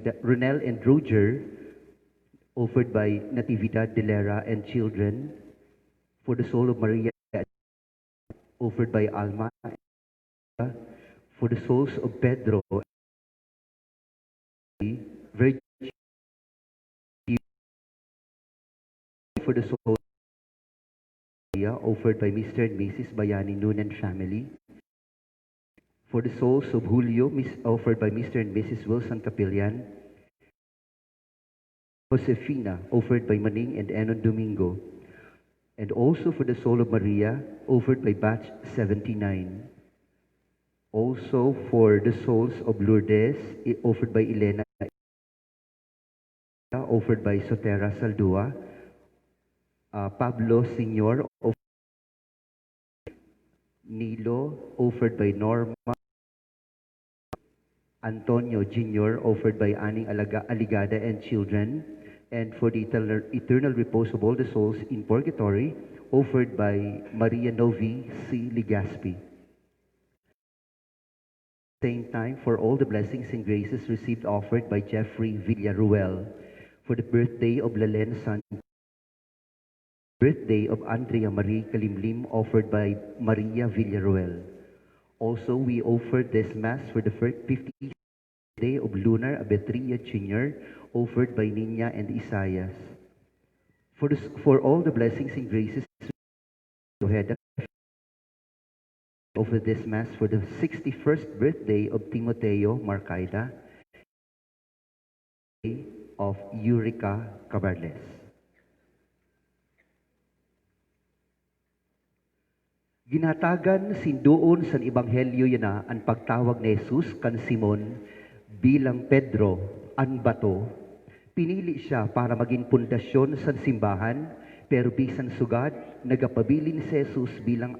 Ronel and Roger, offered by Natividad Delera and children. For the soul of Maria, offered by Alma. For the souls of Pedro, Virgin, for the soul of Maria, offered by Mr. and Mrs. Bayani Noonan family. For the souls of Julio, offered by Mr. and Mrs. Wilson Capillan. Josefina, offered by Maning and Enon Domingo. And also for the soul of Maria, offered by batch 79. Also for the souls of Lourdes, offered by Elena, offered by Sotera Saldua. Pablo Senior, Nilo, offered by Norma. Antonio Jr., offered by Aning Aligada and children. And for the eternal repose of all the souls in purgatory, offered by Maria Novi C. Ligaspi. Same time for all the blessings and graces received, offered by Jeffrey Villaruel. For the birthday of Lalen San, birthday of Andrea Marie Kalimlim, offered by Maria Villaruel. Also, we offered this Mass for the 50th day of Lunar Abetria Jr., offered by Nina and Isaias. For all the blessings and graces, over this Mass for the 61st birthday of Timoteo Marcaida, of Eureka Cabarles. Ginatagan sindoon sa Ebanghelyo yana ang pagtawag ni Jesus kan Simon bilang Pedro, ang bato. Pinili siya para maging pundasyon sa simbahan, pero bisan sugad, nagapabilin si Jesus bilang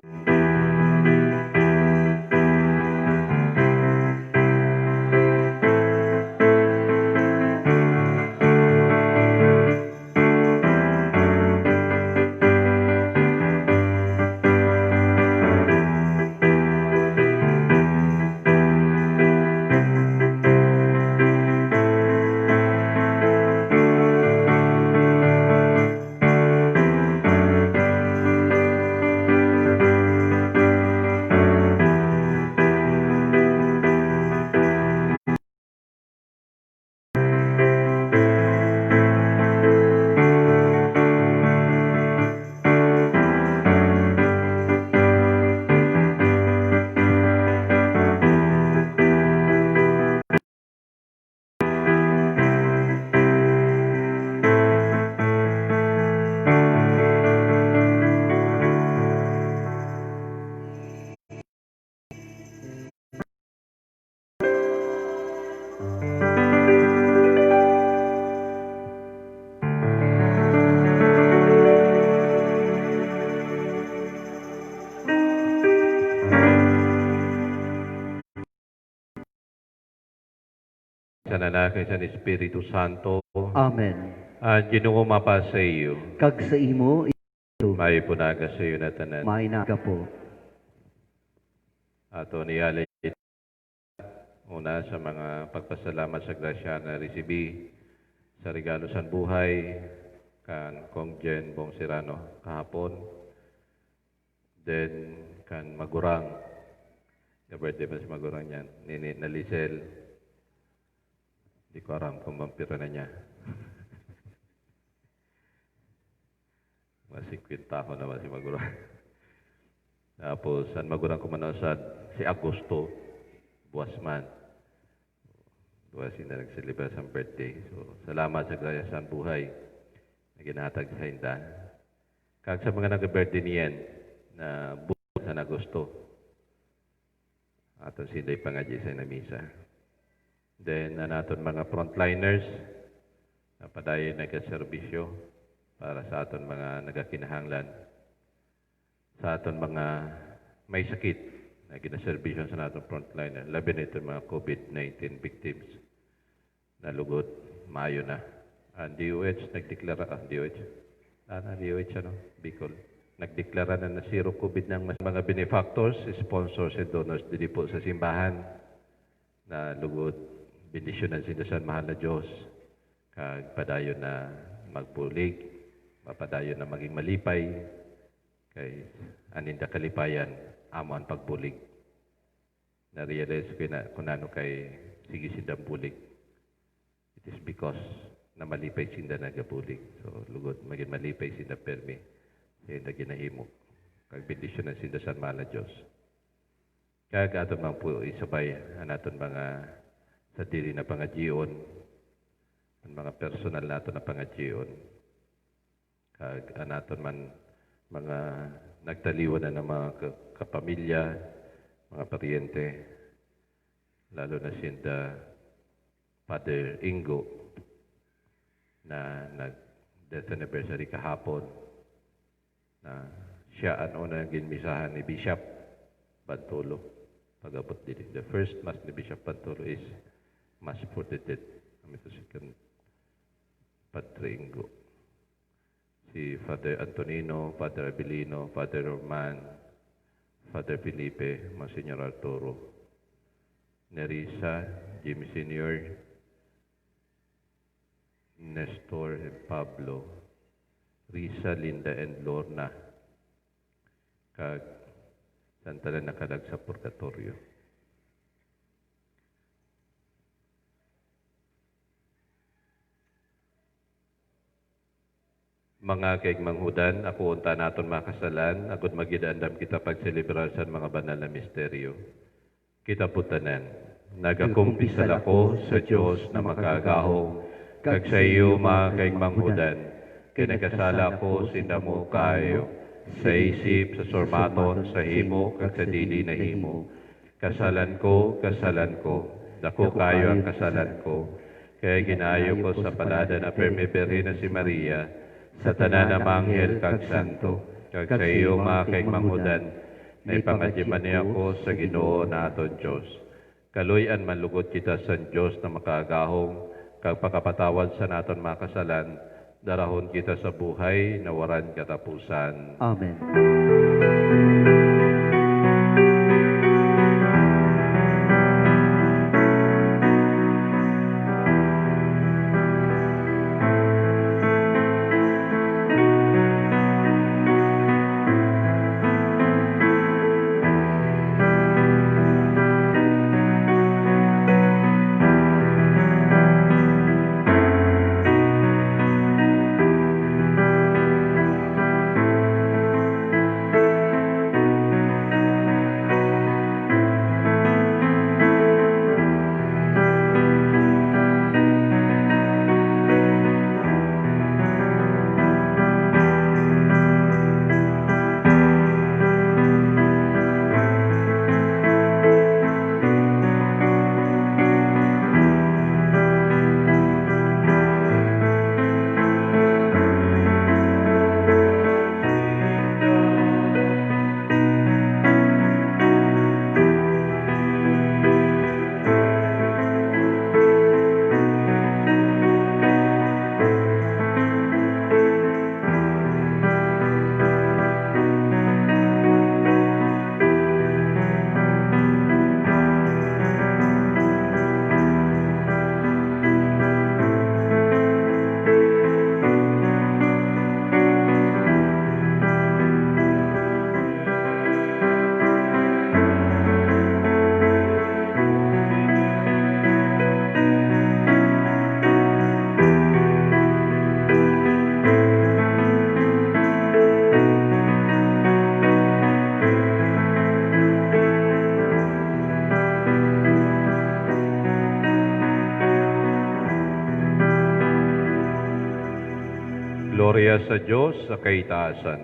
sa Anak sa Espiritu Santo. Amen. Ginoo mapa sa iyo. Kag sa imo, May punaga sa iyo na tanan. may naga po. Ato niyali una sa mga pagpasalamat sa grasya na resibi sa regalo sa buhay kan Kong Jen Bong Serrano kahapon. Then kan Magurang. Yung birthday pa si Magurang yan. Nini na Lisel. Di ko aram kung vampira na niya. Masikwita ko naman si Magurang. Tapos, ang Magurang kumanasad, si Agosto, Buwasman. Buwasin na nag-celebrate sa birthday. So, salamat sa grasya sa buhay na ginatag sa hinda. Kag sa mga nag-birthday niyan, na buwan sa Agosto, aton sila'y pangadji sa misa. Then, naton mga frontliners na padayon nagkaserbisyo para sa aton mga nagakinahanglan. Sa aton mga may sakit na ginaserbisyo sa naton frontliner. Labi na ito mga COVID-19 victims na lugod, Mayo na. Ang DOH nagdeklara, DOH ano? Bicol. Nagdeklara na zero COVID ng mga benefactors, sponsors and donors dili po sa simbahan na lugod bendisyonan sindasan mahal na Diyos, kag padayon na magbulig, mapadayon na maging malipay, kay aninda kalipayan, amo ang pagbulig. Na-realize ko na kung ano kay sige sindang bulig. It is because na malipay sinda nagabulig. So, lugod, maging malipay sinda permi. Kaya na ginahimo. Kag bendisyonan sindasan mahal na Diyos. Kag ato man po isabay anaton mga sa diri na pangadjion, ang mga personal nato na pangadjion. Kag anaton man mga nagtaliwan na ng mga kapamilya, mga paryente, lalo na sinda Father Ingo na nag-death anniversary kahapon, na siya ang unang ginmisahan ni Bishop Bantulo. Pag-abot din. The first Mass ni Bishop Bantulo is Mass for the Dead. Kami ito second Padre Ingo. Si Father Antonino, Father Abilino, Father Roman, Father Felipe, Monsignor Arturo, Nerissa, Jimmy Sr., Nestor and Pablo, Risa, Linda, and Lorna, kag santalan nakalag sa purgatorio. Mga kaigmanghudan, ako unta naton makasalan, agud magidandam kita pagselebrar sa mga banal na misteryo. Kita putanan, nagakumpisal ako sa Diyos na makagahong, kag sa iyo mga kaigmanghudan, kinakasala ko sindamo kayo, sa isip, sa sormaton, sa himo, kag sa dili na himo. Kasalan ko, dako kayo ang kasalan ko, kaya ginayo ko sa palada na permiberi na si Maria, sa tanan na manghel kag santo, kag sa iyo mga kaigmanghudan, na ipangadyaman niya ako sa Ginoo na aton Diyos. Kaluyan manlugod kita sa Diyos na makagahong, kag pakapatawad sa naton mga kasalan, darahon kita sa buhay na waran katapusan. Amen. Gloria sa Diyos sa kaitaasan.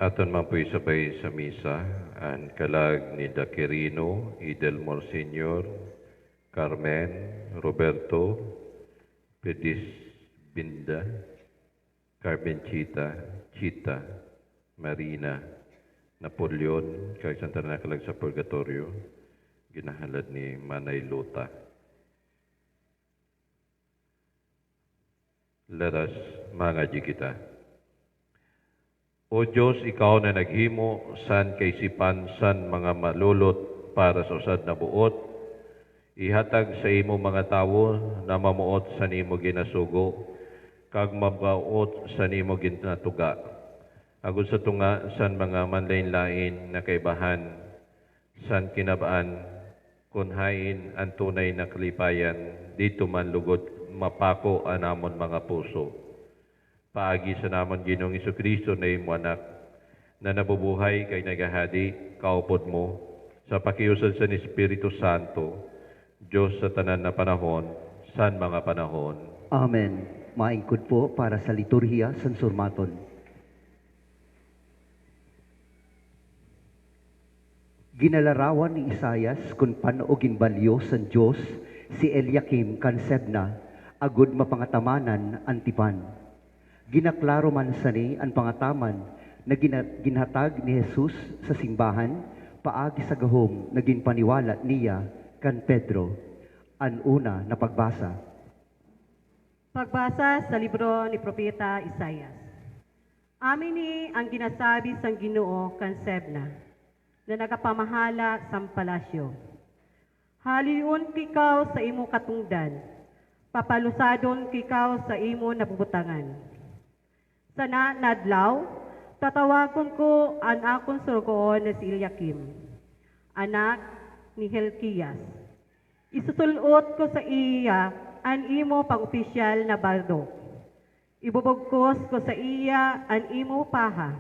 Aton man po isabay sa misa, ang kalag ni Daquirino, Idelmor Sr., Carmen, Roberto, Pedis Binda, Carmen Chita, Marina, Napoleon, kag Santa na kalag sa Purgatorio, ginahalad ni Manay Lota. Let us mangadyi kita. O Diyos, Ikaw na naghimo, san kaisipan, san mga malulot para sa usad na buot, ihatag sa imo mga tawo na mamuot sa nimo ginasugo, kag mabaot sa nimo ginatuga. Agud sa tunga, san mga manlain-lain na kaibahan, san kinabaan, kunhain ang tunay na kalipayan, dito man lugod mapako anamon mga puso. Paagi sa namon Ginoong Jesucristo na imo anak, na nabubuhay kay nagahadi, kaupod mo, sa pakiusad sa ni Espiritu Santo, Diyos sa tanan na panahon, san mga panahon. Amen. Maingkod po para sa liturhiya san surmaton. Ginalarawan ni Isayas kung paano ginbalyo san Diyos si Eliakim kan Sebna, agud mapangatamanan antipan. Ginaklaro man sani ang pangataman na ginhatag ni Jesus sa simbahan, paagi sa gahom naging paniwala niya kan Pedro. Ang una na pagbasa. Pagbasa sa libro ni Propeta Isayas. Amin ni ang ginasabi sang Ginoo kan Sebna, na nagapamahala sang palasyo. Haliun kikaw sa imo katungdan, papalusadon kikaw sa imo nabubutangan. Sana nadlaw, tatawagon ko ang akong surugoon na si Eliakim, anak ni Hilkias. Isusulot ko sa iya ang imo pang-opisyal na bardo. Ibubugkos ko sa iya ang imo paha.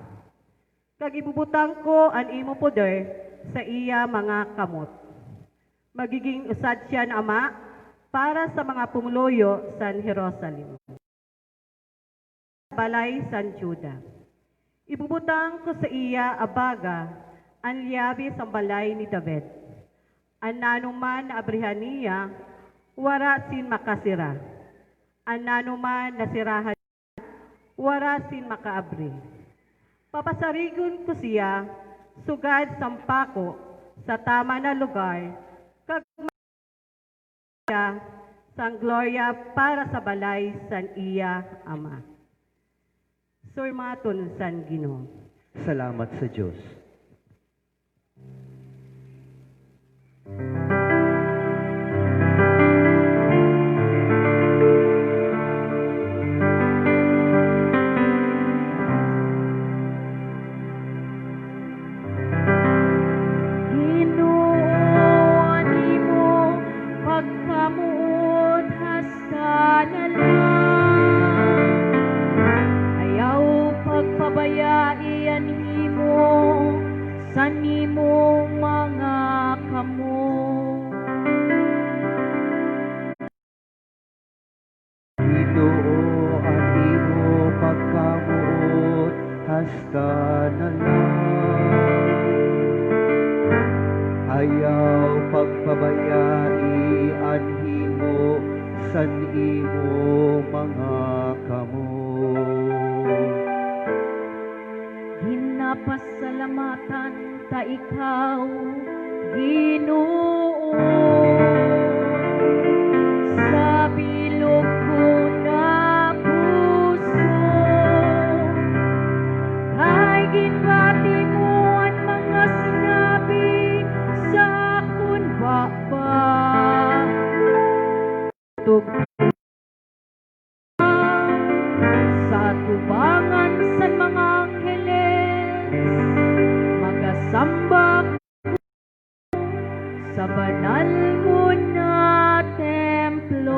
Kag ibubutang ko ang imo poder sa iya mga kamot. Magiging usad siya na ama para sa mga pumuloyo sa Jerusalem. Balay san Juda. Ibubutang ko sa iya abaga ang liyabi sa balay ni David. Ang nanuman na abrihan niya, wara sin makasira. Ang nanuman na sirahan, wara sin makaabri. Papasarigon ko siya, sugad sampako sa tama na lugar, kag siya sang gloria para sa balay san iya ama. Surmaton san Ginoo. Salamat sa Diyos. Hasta na lang, ayaw pagpabayai anhimo san imo mga kamot. Ginapasalamatan ta ikaw, Ginoo, sa bilog ko na puso. Ginbati mo ang mga sinabi sa akon baba. Sa tubangan sa mga angheles, magasamba sa banal mo na templo.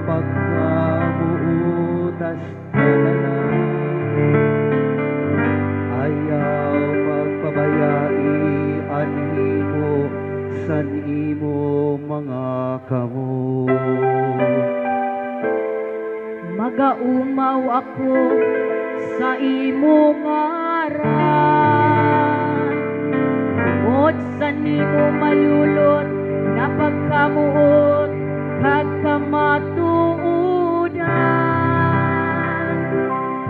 Pagkamuutas talalang, ayaw pagpabayai anhimo san imo mga kamot. magaumaw ako sa imo ngaran. Tungod sa nimo malulot na pagkamuot kag kamatuodan.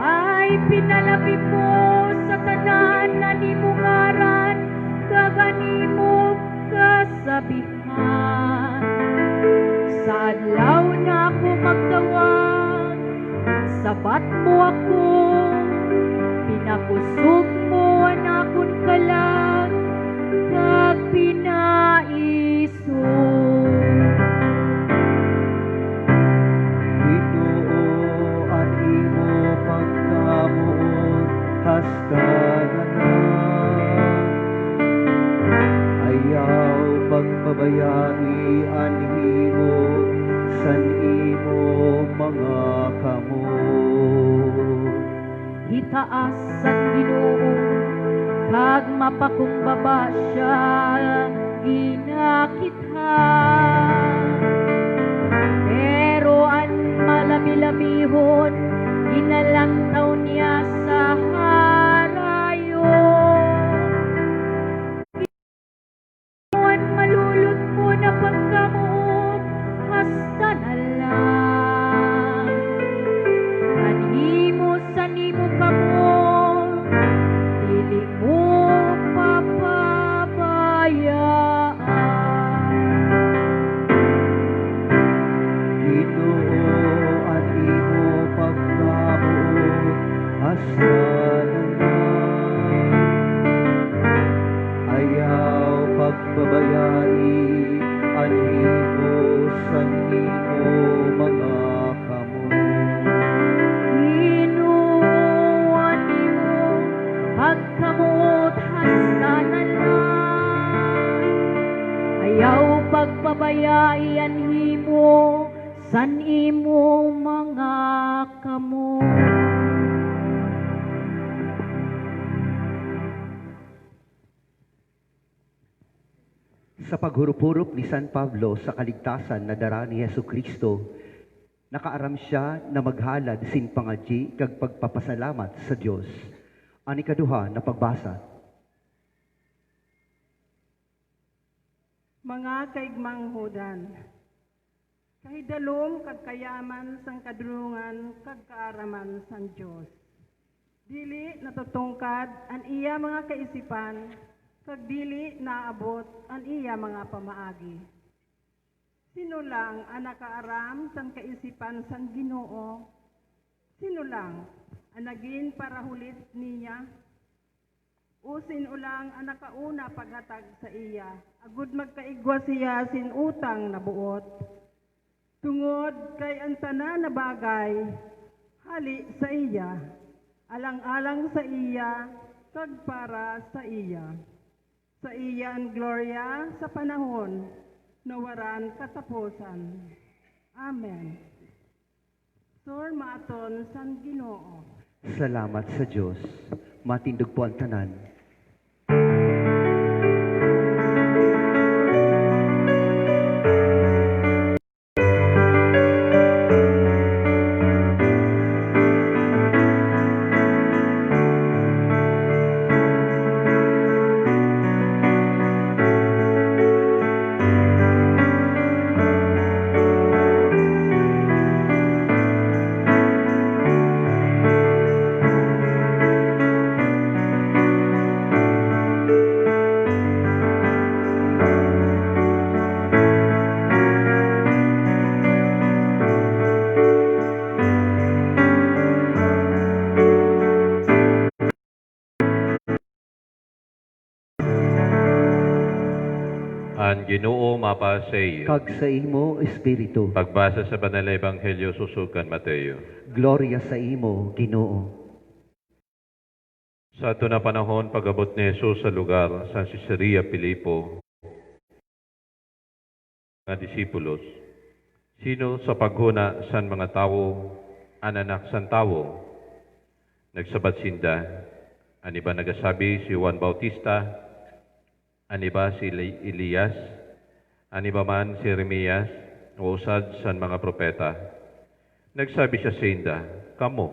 Ay pinalabi mo sa tanan na nimo ngaran kag animo kasabihan. Sa adlaw na ako magtawag, sabat mo ako, pinakusog mo ang akong kalag, kag pinaiso. Ginoo ang imo pagkamuot hasta nanan. Ayaw pagpabayai ang imo san imo mga kamot. Itaas ang Ginoo, kag mapakumbaba siya ginakita. Pero ang malami-lamihon, inalantaw niya sa harayon. Ang malulot mo na pagkamuot, hasta na lang. Anhimo sa nimo kamo, dili mo papabayaan. Ginoo ang imo pagkamuot hasta nanan. Ayaw pagbabayai ang imo san imo mga kamot. Kinuha nimo pagkamuot hasta na lang. Ayaw pagpabayai ang himo san imo mga kamot. Sa paghurop-hurop ni San Pablo sa kaligtasan na dara ni Jesucristo, nakaaram siya na maghalad sin pangadji kag pagpapasalamat sa Dios. Ani kaduha na pagbasa. Mga kaigmang hudan, kahidalom kag kayaman sang kadulungan kag kaaraman sang Dios. Dili natutungkad an iya mga kaisipan, kag dili naabot ang iya mga pamaagi. Sino lang ang nakaaram sang kaisipan sang Ginoo? Sino lang ang naging parahulit niya? O sino lang ang nakauna paghatag sa iya? Agud magkaigwa siya sin utang na buot. Tungod kay ang tanan na bagay, hali sa iya, alang-alang sa iya, kag para sa iya. Sa iya ang gloria sa panahon na waran katapusan. Amen. Sor maton san Ginoo. Salamat sa Dios. Matindog po ang tanan. Ang Ginoo mapa sa iyo. Kag sa imo espiritu. Pagbasa sa Banal na Ebanghelyo susukan Mateo. Gloria sa imo, Ginoo. Sa ato na panahon, pag-abot ni Jesus sa lugar sa Caesarea Filipo, mga disipulos, sino sa paghuna san mga tao, ang anak san tao? Nagsabat sinda, ani ba nagasabi si Juan Bautista? Ani ba si Elias? Ani ba man si Jeremias? O usad san mga propeta? Nagsabi siya sa inda, "Kamo,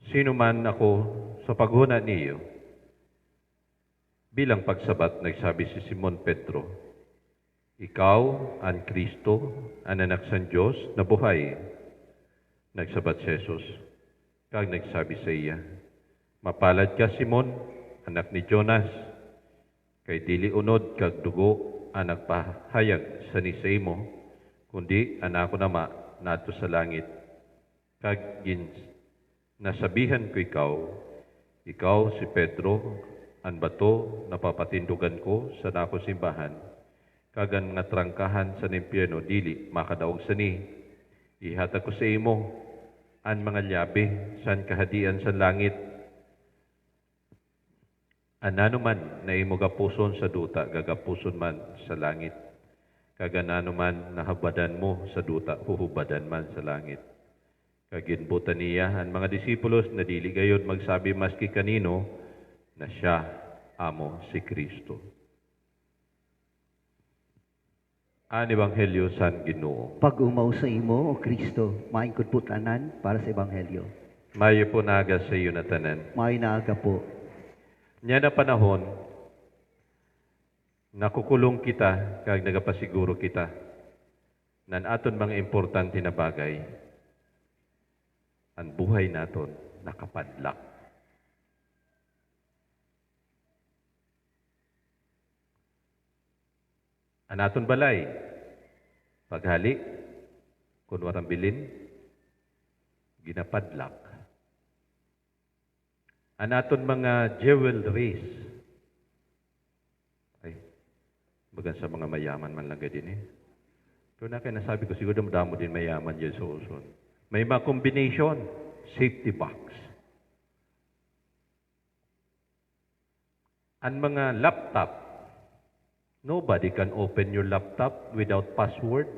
sino man ako sa paghuna niyo?" Bilang pagsabat, nagsabi si Simon Pedro, "Ikaw ang Kristo, ang anak sa Diyos na buhay." Nagsabat si Jesus, kag nagsabi sa iya, "Mapalad ka, Simon, anak ni Jonas, kay dili unod kag dugo ang nagpahayag sa ni sa imo, kundi anak ko nama nato sa langit. Kag nasabihan ko ikaw si Pedro, ang bato na papatindugan ko sa nako simbahan, kag ang nga trangkahan sa impyerno dili makadaog sa ni. Ihatag ko sa imo ang mga lyabe sa kahadian sa langit. Anano man na imo gapuson sa duta, gagapuson man sa langit. Kag anano man nahabadan mo sa duta, huhubadan man sa langit." Kaginbutan niya ang mga disipulos na dili gayud magsabi maski kanino na siya amo si Kristo. Ang Ebanghelyo san Ginoo. Pag-umaw sa imo, O Kristo, maingkod po tanan para sa Ebanghelyo. Mayo po naga sa iyo na tanan. May naaga po. Nya na panahon, nakukulong kita kag nagapasiguro kita nan aton mga importante na bagay, ang buhay naton nakapadlak. Ang aton balay, paghali, kung warang bilin, ginapadlak. Ang aton mga jewelries, ay, bagan sa mga mayaman man lang din eh. Pero na kaya nasabi ko, siguro madamo din mayaman dyan sa uson. May mga combination, safety box. Ang mga laptop, nobody can open your laptop without password.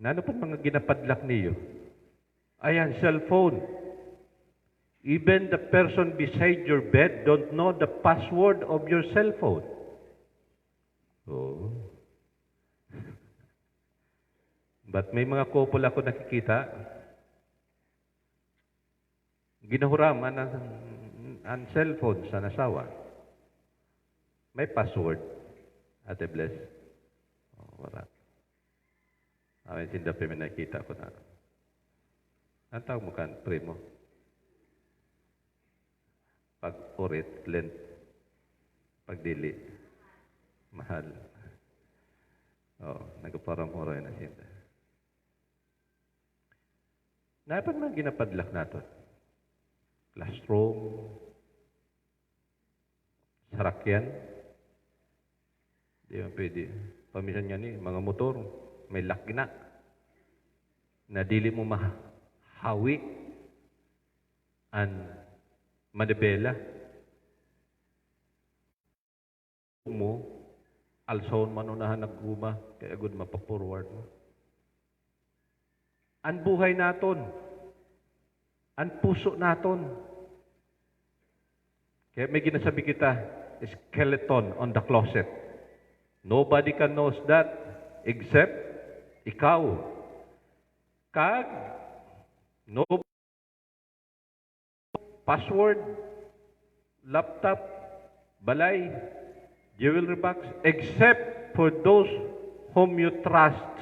Nano pa mga ginapadlak niyo? Ayan, cellphone. Even the person beside your bed don't know the password of your cellphone. Oh. But may mga couple ako nakikita, ginahuram ang cellphone sa nasawa. May password. Ate Bless. Oh, wala. Amin tinda pa may nakita ko na. Ang tawag mo kan, primo? Pag-urit, lent. Pag-dili. Mahal. Oh, nagpaparamura na sinda. Dapat man ginapadlak natin. Classroom, sarakyan, di man pwede. Pamisan nga ni, mga motor, may lakina, na dili mo mahawi ang manibela. Mo, alson manunahan nagguma, kaya good mapapurward mo. Ang buhay naton, ang puso naton. Kaya may ginasabi kita, skeleton on the closet. Nobody can knows that except ikaw. Kag, no password, laptop, balay, jewelry box, except for those whom you trust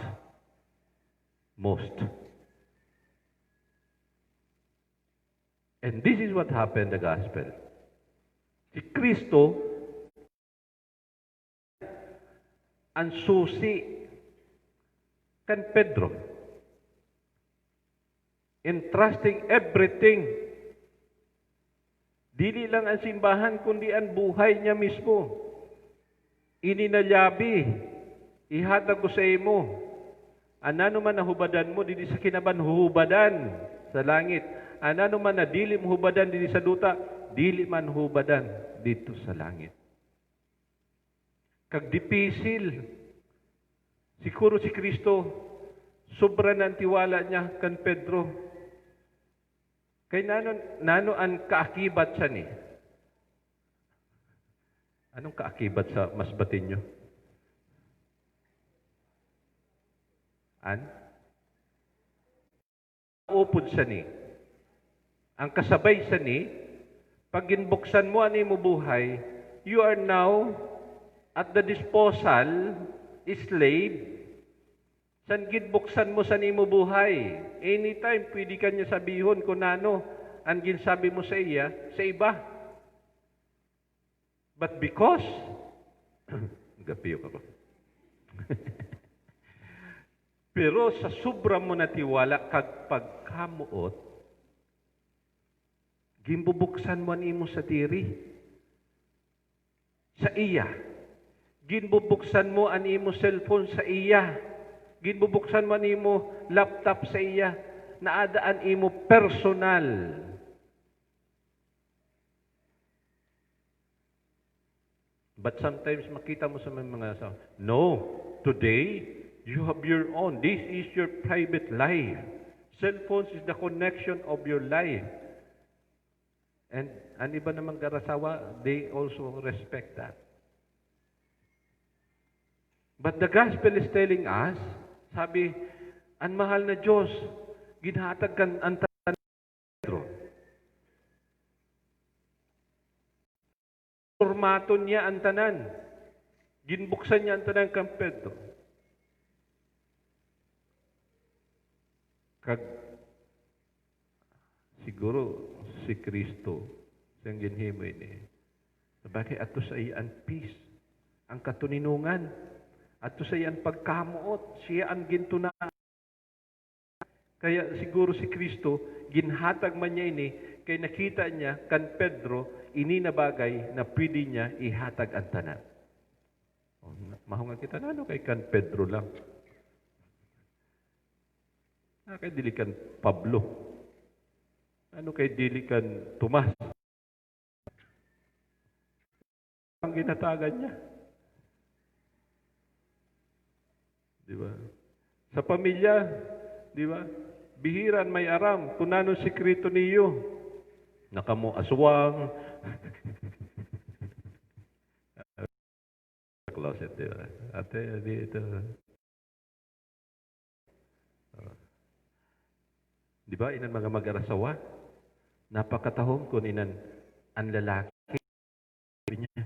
most. And this is what happened in the gospel. Si Kristo ang susi kan Pedro, entrusting everything. Dili lang ang simbahan, kundi ang buhay niya mismo. Ininalyabi, ihatag ko sa imo. Anano man nahubadan mo, dili sa kinaban hubadan sa langit. Anano man na dili mo hubadan dili sa duta, dili man hubadan dito sa langit. Kag dipisil, siguro si Kristo, sobra ng tiwala niya kan Pedro. Kay nano ang kaakibat siya ni? Anong kaakibat sa masbatin nyo? An? Upod sa ni. Ang kasabay sa ni, pag ginbuksan mo ani mo buhay, you are now at the disposal, slave. San ginbuksan mo sa ni mo buhay. Anytime, pwede ka niya sabihon kung ano ang ginsabi mo sa iya, sa iba. But because, gapiyo ka ba? Pero sa sobra mo na tiwala kag pagkamuot, gimbubuksan mo nimo sa diri. Sa iya. Ginbubuksan mo ang imo cellphone sa iya. Ginbubuksan mo ang imo laptop sa iya. Naadaan imo personal. But sometimes makita mo sa mga asawa, no, today, you have your own. This is your private life. Cellphones is the connection of your life. And ang iba namang garasawa, they also respect that. But the gospel is telling us, sabi, ang mahal na Diyos, ginhatag kan ang tanan Pedro. Formato niya ang tanan. Ginbuksan niya ang tanan kang Pedro. Kag siguro si Kristo siyang ginhimo ini. Sabagay ato sa iyan peace, ang katuninungan, ato sa iyan pagkamuot, siya ang gintunaan. Kaya siguro si Kristo ginhatag man niya ini kay nakita niya kan Pedro ini na bagay na pwede niya ihatag ang tanan. Mahunga kita na ano kay kan Pedro lang. Kay dili kan Pablo. Ano kay dili kan Tomas. Ang ginatagan niya. Di ba? Sa pamilya, di ba? Bihiran may aram, kunano sikreto niyo. Nakamo aswang. Closet, di ba? Ate, dito. Di ba, inan mga mag-arasawa? Napakatahom kung inan ang lalaki. Niya.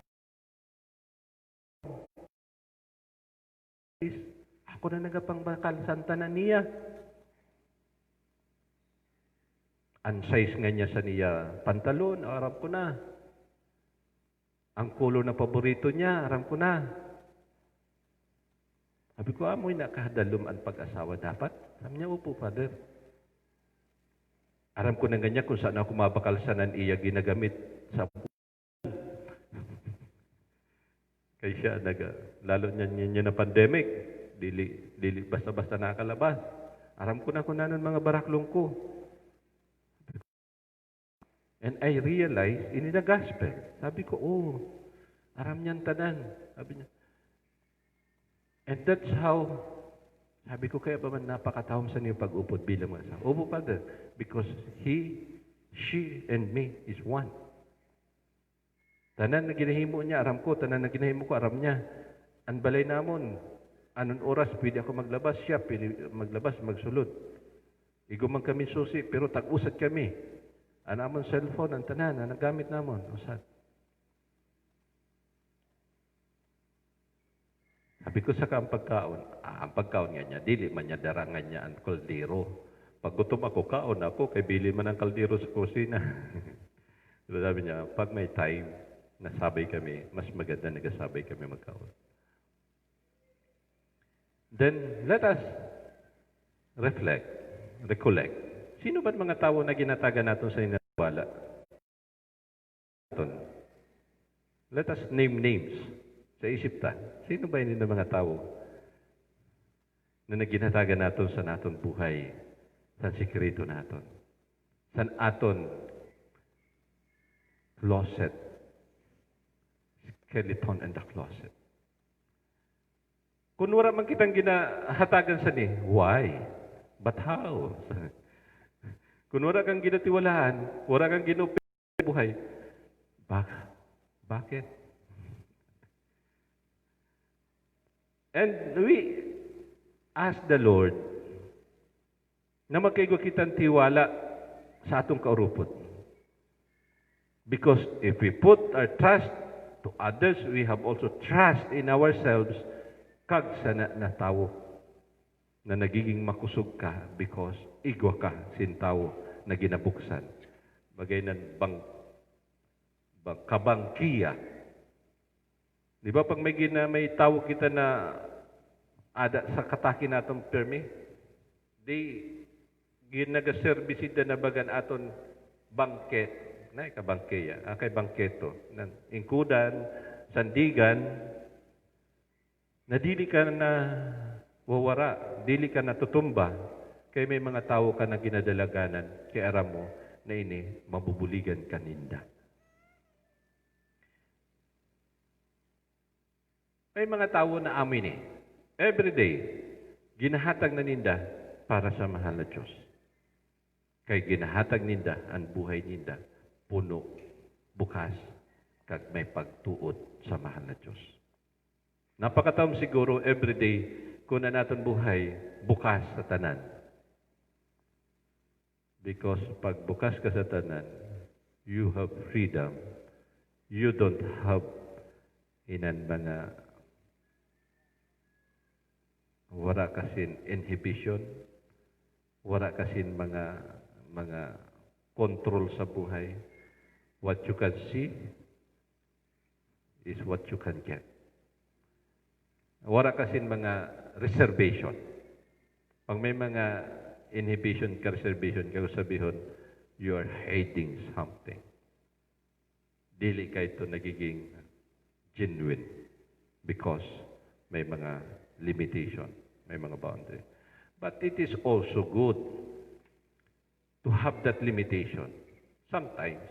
Ako na nagapangbakal santanan niya. Ang size nga niya sa niya pantalon, aram ko na. Ang color na paborito niya, aram ko na. Sabi ko, amoy nakahadalom ang pag-asawa dapat. Sabi niya, upo, Father. Aram ko na ganyan kung saan ako mabakalsanan iya ginagamit sa kaya siya, lalo niya na pandemic, dili basta-basta nakalabas. Aram ko na kung nanon mga baraklong ko. And I realized, in the gospel, sabi ko, oh, aram niyan tanan. Sabi niya. And that's how, sabi ko, kaya pa man napakatahom sa niyo pag-upod bilang mga asawa. Upo, Father, because he, she, and me is one. Tanan na ginahimo niya, aram ko. Tanan na ginahimo ko, aram niya. Ang balay namon, anong oras pwede ako maglabas, siya pwede maglabas, magsulod. Igumang kami susi, pero tag-usad kami. Anamon cellphone, ang tanan, ang nagamit namon. Usad. Sabi ko sa ang pagkaon nga niya, dili man niya darangan niya ang kaldero. Pag gutom ako, kaon ako, kay bili man ang kaldero sa kusina. So sabi niya, pag may time, nasabay kami, mas maganda nagasabay kami magkaon. Then, let us recollect. Sino ba't mga tao na ginatagan natin sa inawala? Let us name names sa isip ta. Sino ba yun ng mga tao na naginatagan natin sa naton buhay, sa sikreto naton, sa aton closet, skeleton in the closet. Kung wala man kitang ginahatagan sa ni, why? But how? Kung wala kang ginatiwalaan, wala kang ginupin sa buhay, bakit? And we ask the Lord, na magkaigo kitang tiwala sa atong kaurupot. Because if we put our trust to others, we have also trust in ourselves kag sa na tao na nagiging makusog ka because igwa ka sin tao na ginabuksan. Bagay ng kabangkiya. Di ba pag may tao kita na ada sa kataki natong permi, di ginagaservisida na bagan aton bangket, na kabangkeya, kay bangketo, nan ingkudan, sandigan, na dili ka na wawara, dili ka na tutumba, kay may mga tao ka na ginadalaganan, kay aram mo na ini mabubuligan kaninda. May mga tao na amin everyday, ginahatag na ninda para sa mahal na Diyos. Kay ginahatag ninda ang buhay ninda, puno, bukas, kag may pagtuot sa mahal na Diyos. Napakataom siguro everyday kung na natin buhay, bukas sa tanan. Because pag bukas ka sa tanan, you have freedom. You don't have inan mga wala kasin inhibition, wala kasin mga control sa buhay. What you can see is what you can get. Wala kasin mga reservation. Pag may mga inhibition ka, reservation ka, sabihin, you are hiding something. Dili ka ito nagiging genuine because may mga limitation, may mga boundary. But it is also good to have that limitation sometimes.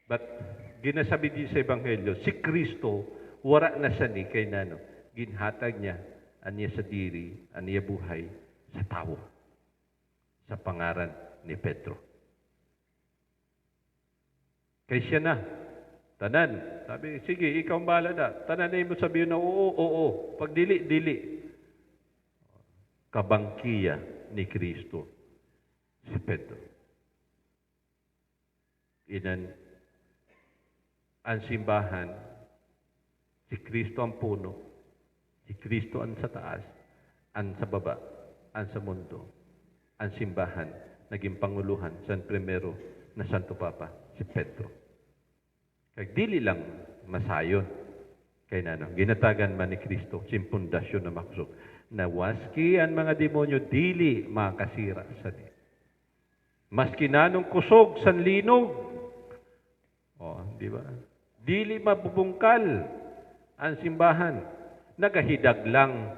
But ginasabi din sa Ebanghelyo, si Kristo, wala na siya ni kay nano. Ginhatag niya, aniya sa diri, aniya buhay, sa tao. Sa pangaran ni Pedro. Kay siya na, tanan. Sabi, sige, ikaw ang bahala na. Tanan na mo sabihin na, oo. Pag dili. Kabangkiya ni Kristo, si Pedro. Inan, ang simbahan, si Kristo ang puno, si Kristo ang sa taas, ang sa baba, ang sa mundo, ang simbahan, naging panguluhan, San Primero na Santo Papa, si Pedro. Kag dili lang masayon kay nano, ginatagan man ni Kristo, simpundasyon na makusog, na waski ang mga demonyo dili makasira sa di. Maski nanong kusog san linog, di ba? Dili mabubungkal ang simbahan. Nagahidag lang.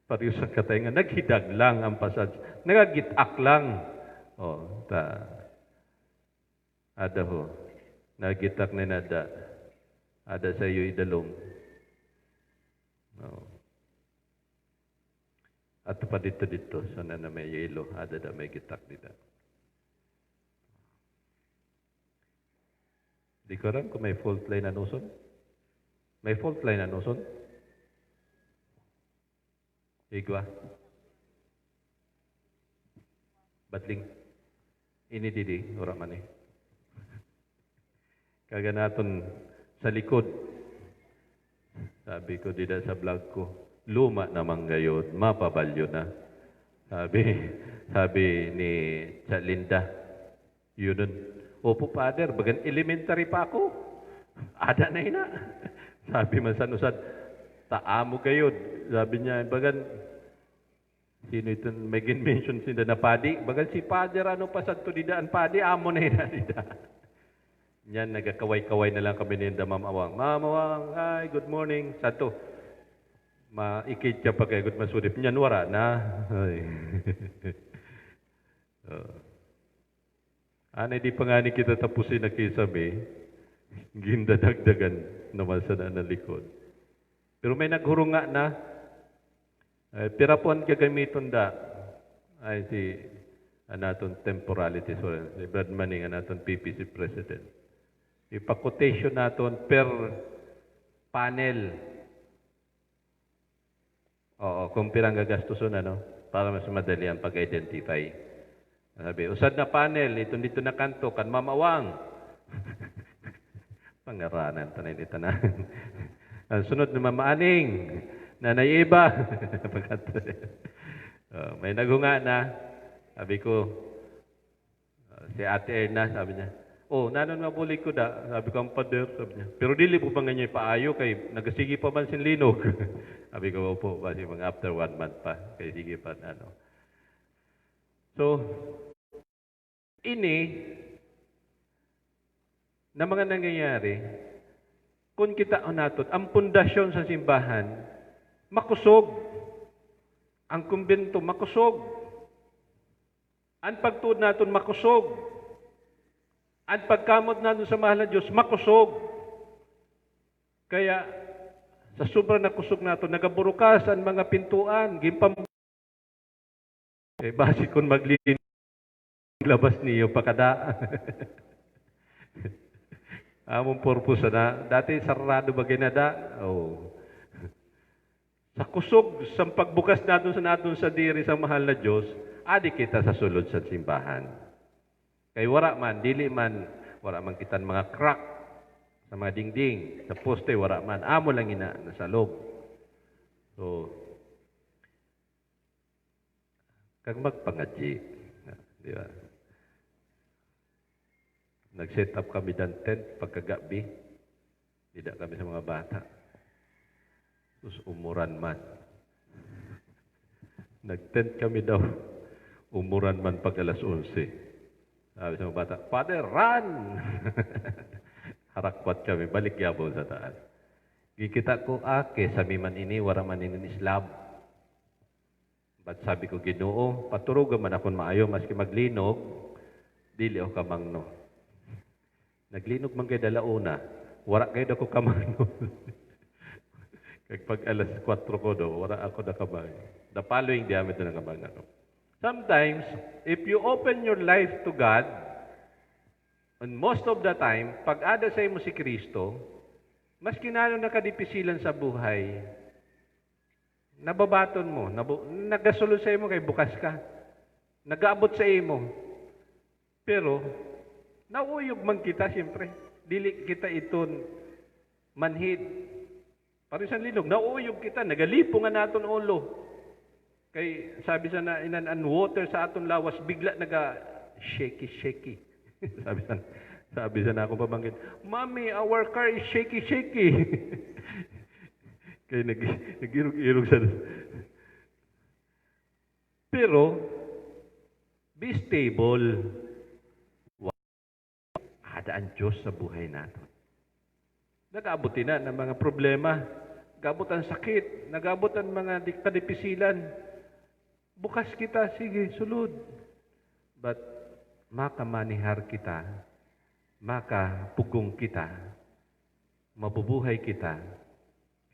Pariyo sa katayngan, naghidag lang ang pasad. Nagagitak lang. Ada ho. Nagitak na nada. Ada sa iyo idalong. At pa dito. Sana na may yelo. Ada na may gitak dito. Di ko rin kung may fault line na nuson. May fault line na nuson. Igwa. Batling. Inididi. Ura man eh. Kaga naton sa likod. Sabi ko dida sa vlog ko. Luma naman gayon. Mapabalyo na. Sabi ni Chalinda. Yun. Opo, Father, bagan elementary pa ako. Ada na ina. Sabi man sanusan, taamo kayo. Sabi niya, bagan, sino ito, may mention sila na padi. Bagan si Father, ano pa sa tudidaan padi, amo na ina dida. Yan, nagkakaway-kaway na lang kami ni Ma'am Awang. Ma'am Awang, hi, good morning. Sato, maikit ka pa kayo, good masurip. Yan, wara na. Anay di pa nga ni kita tapusin na kisabi, gindadagdagan naman sa na likod. Pero may naghurong nga na, pirapon kagamiton da, ay si anaton temporality, so si Brad Manning, anaton PPC President. Ipa-quotation naton per panel. Oo, kung pirang gagastuson, ano? para mas madali ang pag-identify. Sabi, usad na panel, dito na kanto, kan mamawang. Pangaranan, tanay ni tanan. Ang sunod na mamaaning, nanay iba. May nagunga na. Sabi ko, si Ate Erna, sabi niya, nanon mabuli ko da. Sabi ko, ang pader, sabi niya. Pero dili po ba nga niya paayo, kay nagasigi pa man sin linog. Sabi ko, opo, kasi mga after 1 month pa, kay sige pa, ano. So, ini, na mga nangyayari, kung kita natot, ang pundasyon sa simbahan, makusog. Ang kumbento, makusog. Ang pagtuod natin, makusog. Ang pagkamot natin sa mahal na Diyos, makusog. Kaya, sa sobrang nakusog natin, nagaburukas ang mga pintuan, gimpam. Basi kung maglinis, labas niyo pakada. Among purpose na. Dati sarado ba ginada? Sa kusog, sa pagbukas natin sa diri sa mahal na Diyos, adi kita sa sulod sa simbahan. Kay wala man, dili man, wala man kitan mga crack sa mga dingding, sa poste, wala man. Amo lang ina, nasa loob. So, kag magpangadji. Di ba? Nag-set up kami ng tent pagkagabi. Tidak kami sa mga bata. Terus umuran man. Nag-tent kami daw. Umuran man pag alas 11. Sabi sa mga bata, Father, run! Harakwat kami. Balik yabaw sa taas. Gikita ko, sa man ini, wara man ini Islam. But sabi ko, Ginoo, paturugan man akong maayo, maski maglinog, dili ako kamangno. Naglinog man kayo dalauna, wala kayo dako kamangno. Pag alas 4 ko do, wala ako na kamang. The following day, amin na kamang ako. Sometimes, if you open your life to God, and most of the time, pag ada sa imo si Kristo, mas kinano nakadipisilan sa buhay, nababaton mo, nagasulod sa imo kay bukas ka, nagaabot sa imo. Pero, nauyog man kita, siyempre. Dili kita iton manhid. Parisan linog, nauyog kita, nagalipo nga naton ulo. Kay sabi sa na inan water sa aton lawas, bigla naga shaky. sabi sa na ako pamangkin, Mommy, our car is shaky. Kay nag-irog sa. Pero, be stable. Ada ang Diyos sa buhay natin. Nag-aabutin na ng mga problema. Nag-aabot ang sakit. Nag-aabot ang mga kadipisilan. Bukas kita, sige, sulod. But, makamanihar kita, makapugong kita, mabubuhay kita,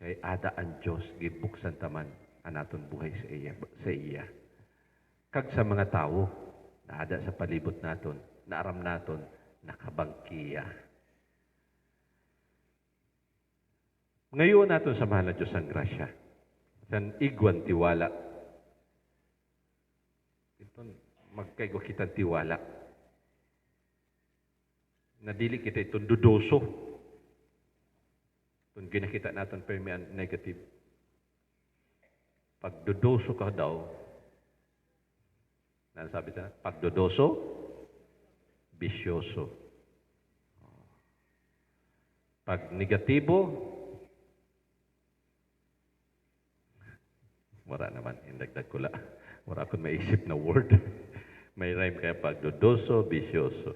kay ada ang Diyos, gibuksan taman ang aton buhay sa iya. Kag sa mga tao, na ada sa palibot naton, naaram naton, nakabangkiya. Ngayon natin sa mahal na Diyos ang grasya. San igwan tiwala. Ito, magkaigo kitang tiwala. Nadili kita itong dudoso. Itong ginakita natin permian negative. Pag dudoso ka daw, nasabi sa, pag dudoso, bisyoso. Pag negatibo, wala naman, indagdag ko lang. Wala akong maisip na word. May rhyme kaya pag dudoso, bisyoso.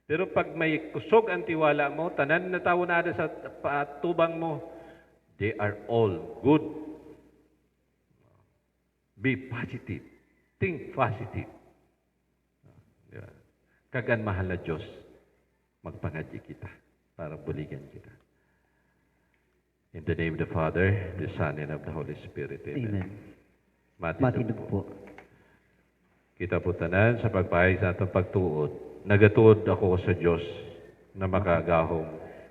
Pero pag may kusog ang tiwala mo, tanan na tao na sa patubang mo, they are all good. Be positive. Think positive. Kagan mahal na Diyos, magpangadyi kita para buligan kita. In the name of the Father, the Son, and of the Holy Spirit. Amen. Matindog po. Kita po tanan sa pagpahayag sa atong pagtuod. Nagatuod ako sa Diyos na makagahom.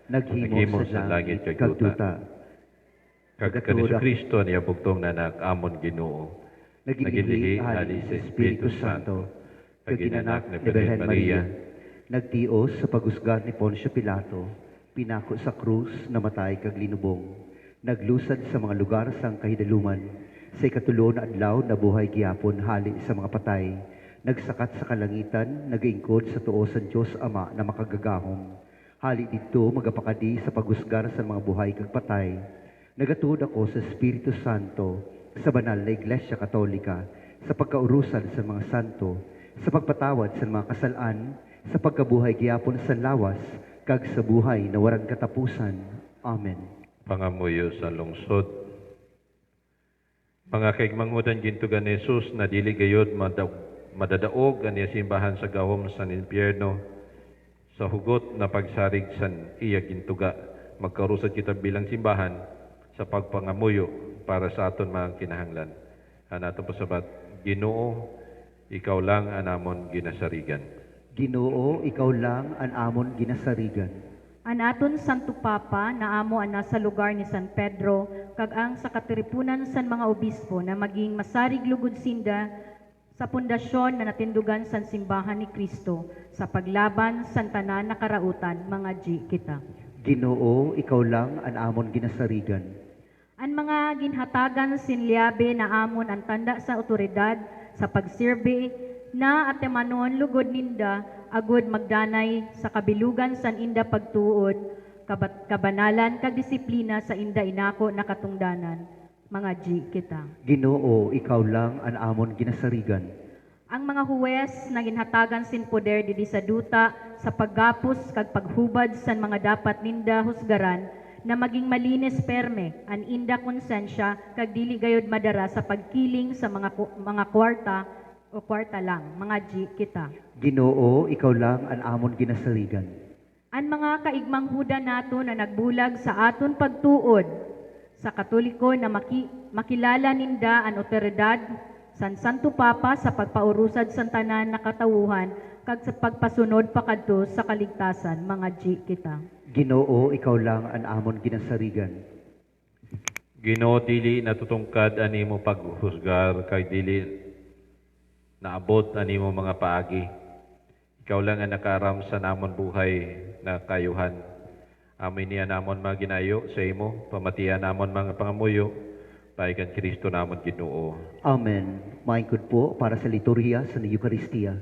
Naghimo sa langit kag duta. Kag Kristo niya bugtong na nag-amon Ginoo. Nagilihi hali sa Espiritu Santo, kaginanak ni Birhen Maria, nagtios sa paghusgar ni Poncio Pilato, pinako sa krus, namatay kag linubong, naglusad sa mga lugar sang kahidaluman, sa ikatulo na adlaw na buhay giyapon hali sa mga patay, nagsakat sa kalangitan, nagaingkod sa tuo sa Diyos Ama na makagagahom. Hali dito magapakadi sa paghusgar sa mga buhay kag patay. Nagatud ako sa Espiritu Santo, sa banal na Iglesia Katolika, sa pagkaurusan sa mga santo, sa pagpatawad sa mga kasalaan, sa pagkabuhay giyapon sa lawas, kag sa buhay na warang katapusan. Amen. Pangamuyo sa lungsod. Mga kaigmangudan gintugan ni Jesus na dili gayod madadaog ani simbahan sa gahom sa impyerno, sa hugot na pagsarig san iya gintuga, magkarusad kita bilang simbahan sa pagpangamuyo para sa aton mga kinahanglan. Anaton pasabat, Ginoo, ikaw lang ang amon ginasarigan. Ginoo, ikaw lang ang amon ginasarigan. An aton Santo Papa na amo ang nasa lugar ni San Pedro kag ang sa katiripunan san mga obispo na maging masarig lugod sinda sa pundasyon na natindugan san simbahan ni Kristo sa paglaban san tanan na karautan mga kita. Ginoo, ikaw lang ang amon ginasarigan. Ang mga ginhatagan sinliabe na amon ang tanda sa otoridad sa pagsirbe na atemanon lugod ninda agud magdanay sa kabilugan san inda pagtuod kabanalan kag disiplina sa inda inako na katungdanan mga kita. Ginoo, ikaw lang ang amon ginasarigan. Ang mga huwes na ginhatagan sin poder didi sa duta sa paggapos kag paghubad san mga dapat ninda husgaran na maging malinis perme an inda konsensya kag dili gayud madara sa pagkiling sa mga kwarta lang mga kita. Ginoo, ikaw lang ang amon ginasarigan. An mga kaigmang huda nato na nagbulag sa aton pagtuod sa Katoliko na makilala ninda ang otoridad san Santo Papa sa pagpaurusad sa tanan na katawuhan kag sa pagpasunod pakadto sa kaligtasan mga kita. Ginoo, ikaw lang ang amon ginasarigan. Ginoo, dili natutungkad ani mo paghusgar kay dili naabot ani mo mga paagi. Ikaw lang ang nakaram sa namon buhay na kayuhan. Amin niya namon mga ginayo sa imo, pamatian namon mga pangamuyo, paikan Kristo namon Ginoo. Amen. Maingkod po para sa liturhiya sa Eucharistia.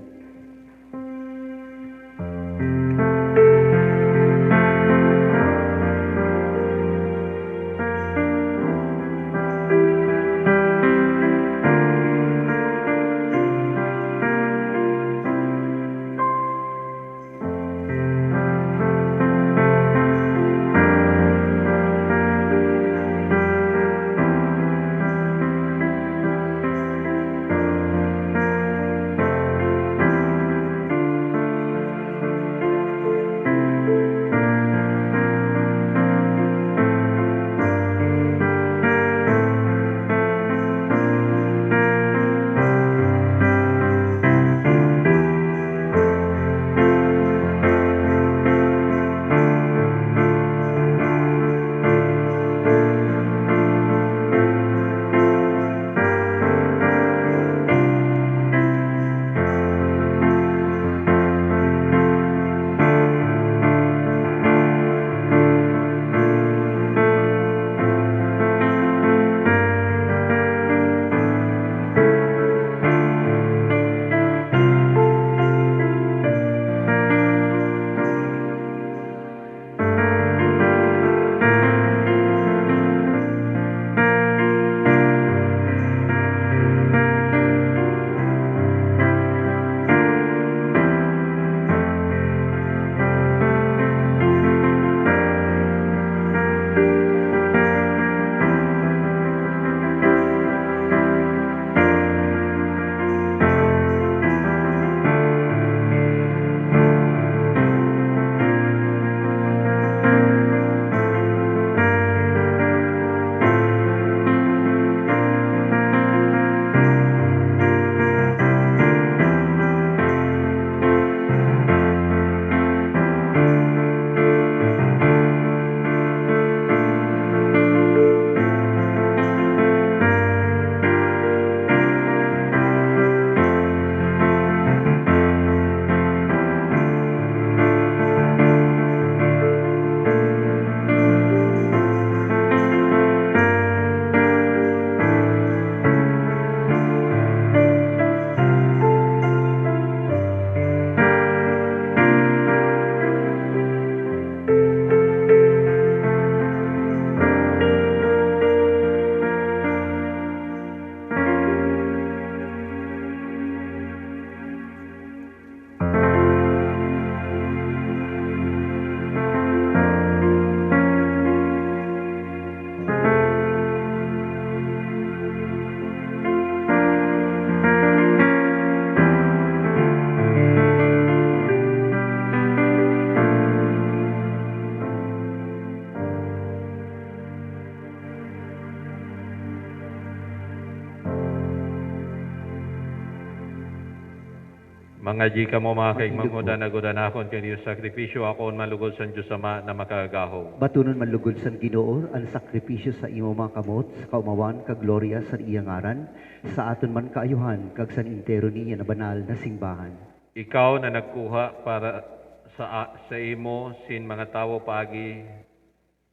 Mga di ka mo mga kaigmang Matindog huda na gudanakon kay Diyos sakripisyo ako malugod sa Diyos Ama na makagahom. Batunon manlugod sa Ginoo ang sakripisyo sa imo mga kamot, sa kaumawan kag gloria sa iyang ngaran, sa aton man kaayuhan kag sa intero niya na banal na simbahan. Ikaw na nagkuha para sa imo sin mga tawo pagi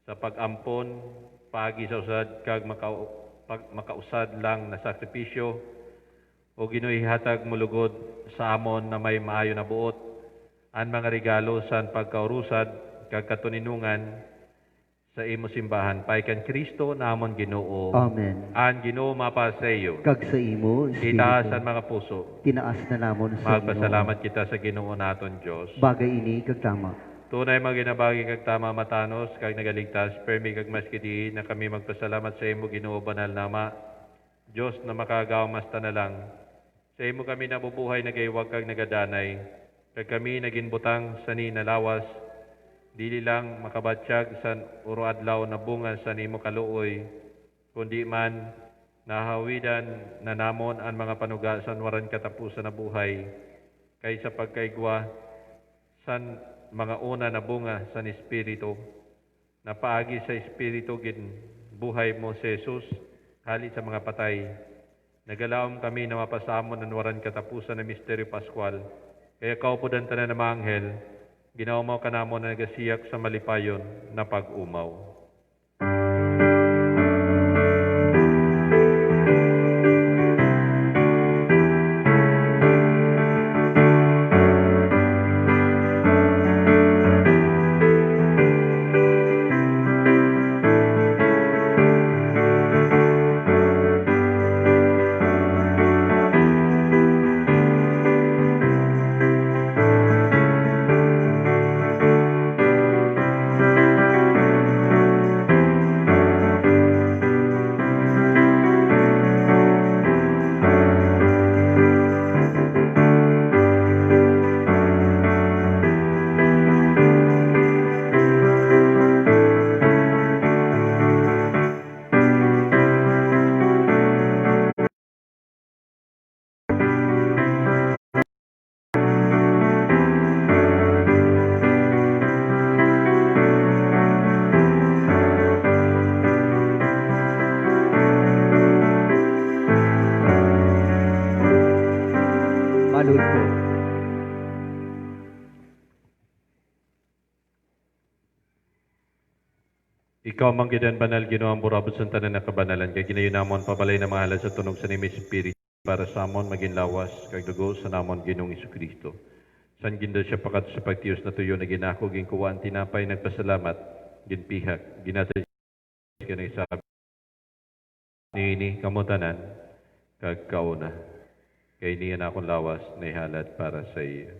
sa pag-ampon, pagi sa usad kag makausad lang na sakripisyo o Ginoo'y hatag mulugod sa amon na may maayo na buot ang mga regalo sa pagkaurusad kag katuninungan sa imo simbahan paikan Kristo namon Ginoo. Amen. Ang Ginoo mapasayo. Kag sa imo, Itaas Espiritu, ang mga puso. tinaas na namon sa Magpasalamat kita sa Ginoo naton Dios. Bagay ini kag tama. Tunay maginabagi kag tama matanos kag nagaligtas permi kag maskiti na kami magpasalamat sa imo Ginoo banal nama. Dios na makagawas na lang. Sa imo kami nabubuhay nagayawag kag nagadanay. Kag kami naging butang sa ni nalawas. Dili lang makabatsyag sa uro adlaw na bunga sa nimo kaluoy. Kundi man nahawidan na namon ang mga panuga sa waran katapusan na buhay. Kay sa pagkaigwa san mga una na bunga sa Espiritu. Napaagi sa Espiritu gin buhay mo si Jesus hali sa mga patay. Nagalaom kami na mapasamon ang waran katapusan ng misteryo Pascual. Kaya kaupudan tanan ng mga anghel, ginawa mo ka namo na nagasiyak sa malipayon na pag-umaw. Malul po. Ikaw manggidan banal Ginoo ang burabot sa tanan na kabanalan kay ginayon namon pabalay na mahalal sa tunog sa nimi Espiritu para sa amon maging lawas kag dugo sa namon Ginoong Hesukristo. San gindo siya pakat sa pagtiyos na tuyo na ginako ging kuwaan tinapay nagpasalamat ginpihak ginatay kanay sabi niini kamutanan kag kauna kay niya na akong lawas na ihalad para sa iyo.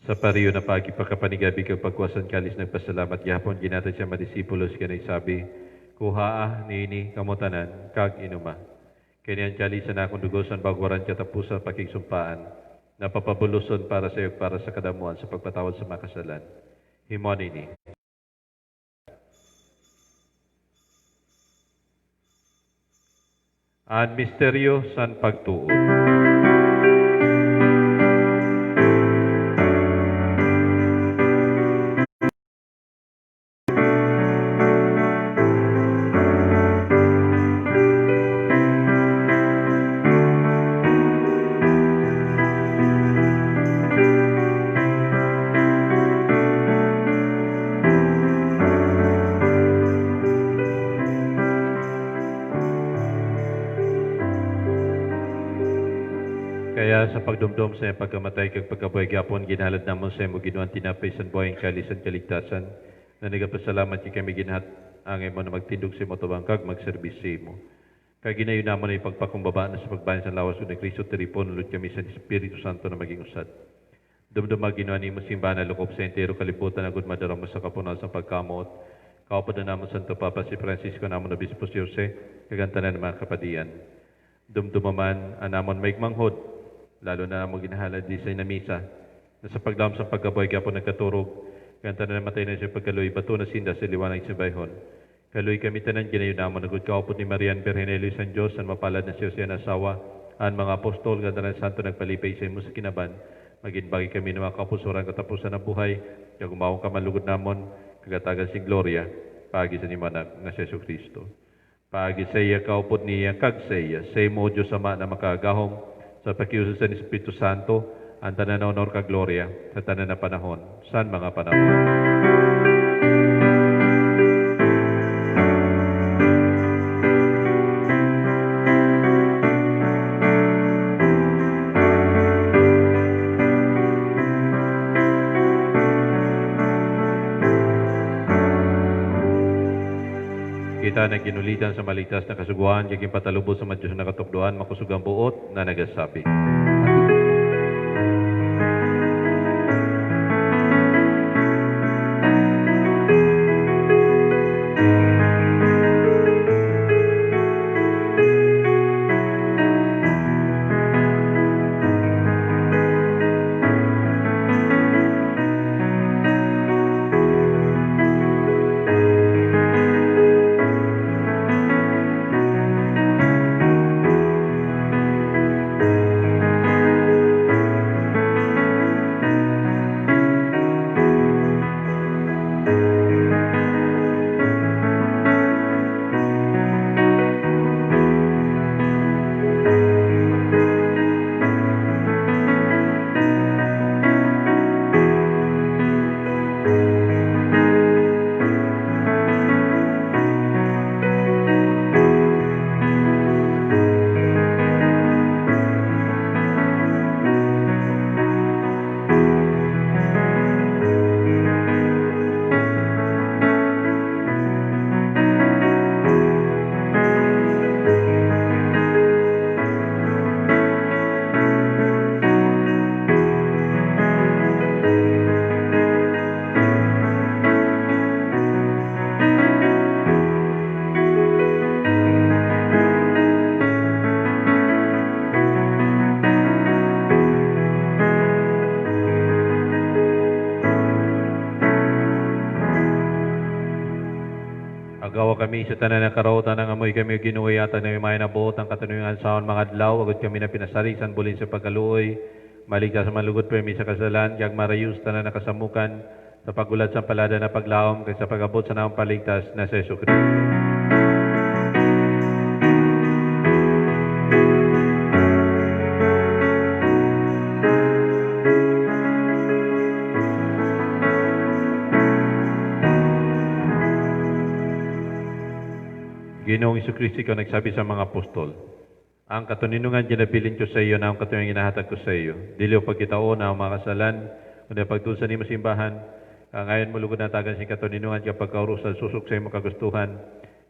Sa pariyo na pagkipagkapanigabi kag pagkuwasan kalis nagpasalamat gihapon ginatay siya madisipulos kanay sabi kuhaa niini kamutanan kag inuma. Kaya niyan kalisan na akong dugosan bagwaran katapusan pakigsumpaan na papabuluson para sa iyo para sa kadamuan sa pagpatawad sa makasalan. Himon ini. Ang misteryo san pagtuo. Kaya sa pagdumdum sa iyang pagkamatay kag pagkabuhay gyapon ginhalad namon sa imo Ginoo ang tinapay san buhay kalisan kaligtasan na nagapasalamat kay kami ginhat ang imo na magtindog sa imo tubang kag magserbis sa imo. Kay ginayon namon ay pagpakumbaba na sa pagbayan sa lawas ni Kristo tiripon ulod kami sa Espiritu Santo na maging usad. Dumduma Ginoo nimo simbahan na lukop sa entero kalibutan agud madara mo sa kapunan sa pagkamot. Kaupada namon Santo Papa si Francisco namon Obispo si Jose kagantanan ng mga kapadian. Dumdumaman anamon maigmanghod lalo na mo ginahalad di sa misa na sa pagdam sa pagkabuhay gyapon nagkaturog kanta na namatay na siya pagkaloy bato na sinda sa liwanag sa bayhon kaloy kami tanan ginayon namon nagud kaupod ni Marian Berhenelio San Dios ang mapalad na siya siya na asawa ang mga apostol, ganda ng santo nagpalipay sa imo sa kinaban, maginbagi kami ng mga kapusuran, katapusan ng buhay, kaya gumawang ka manlugod namon, kagatagan si Gloria, pagi sa nimanak na si Yesu Kristo. Pagi sa iya kaupod niya, kag sa iya, sa imo Diyos Ama na makagahom, sa pakiusap sa Espiritu Santo, ang tanan na honor kag Gloria, sa tanan na panahon, san mga panahon. Kita na ginulitan sa maligtas na kasuguan, kaging patalubos sa Diyos na katukduan, makusugang buot na nagasabi. Agawa kami sa tanan na karautan ng amoy kami ginuwayatan na may nabuot ang katanungan sa mga adlaw, agad kami na pinasarisan bulin sa pagkaluoy, maligtas sa malugod permi sa kasalan, kag marayus tanan na kasamukan, sa pagulat sa palada na paglaom, kag sa pagabot sa naong paligtas na sa Yesu Kristo. Ginoong Jesucristo, ikaw nagsabi sa mga apostol, ang katuninungan ginabilin ko sa iyo na ang katuninungan ginahatag ko sa iyo. Diliw pagkitao na ang mga kasalan, kundi pagtulsan ni masimbahan, ngayon mo lugod na tagan si katuninungan kapag kaurusan susuk sa imo kagustuhan.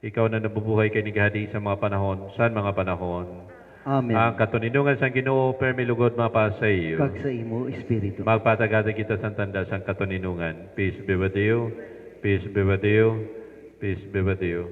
Ikaw na nabubuhay kay nigahadi sa mga panahon, saan mga panahon? Amen. Ang katuninungan sa Ginoo, permi lugod mapa sa iyo. Kag sa imo Espiritu. Magpatagada kita sa tanda sa katuninungan. Peace be with you. Peace be with you. Peace be with you.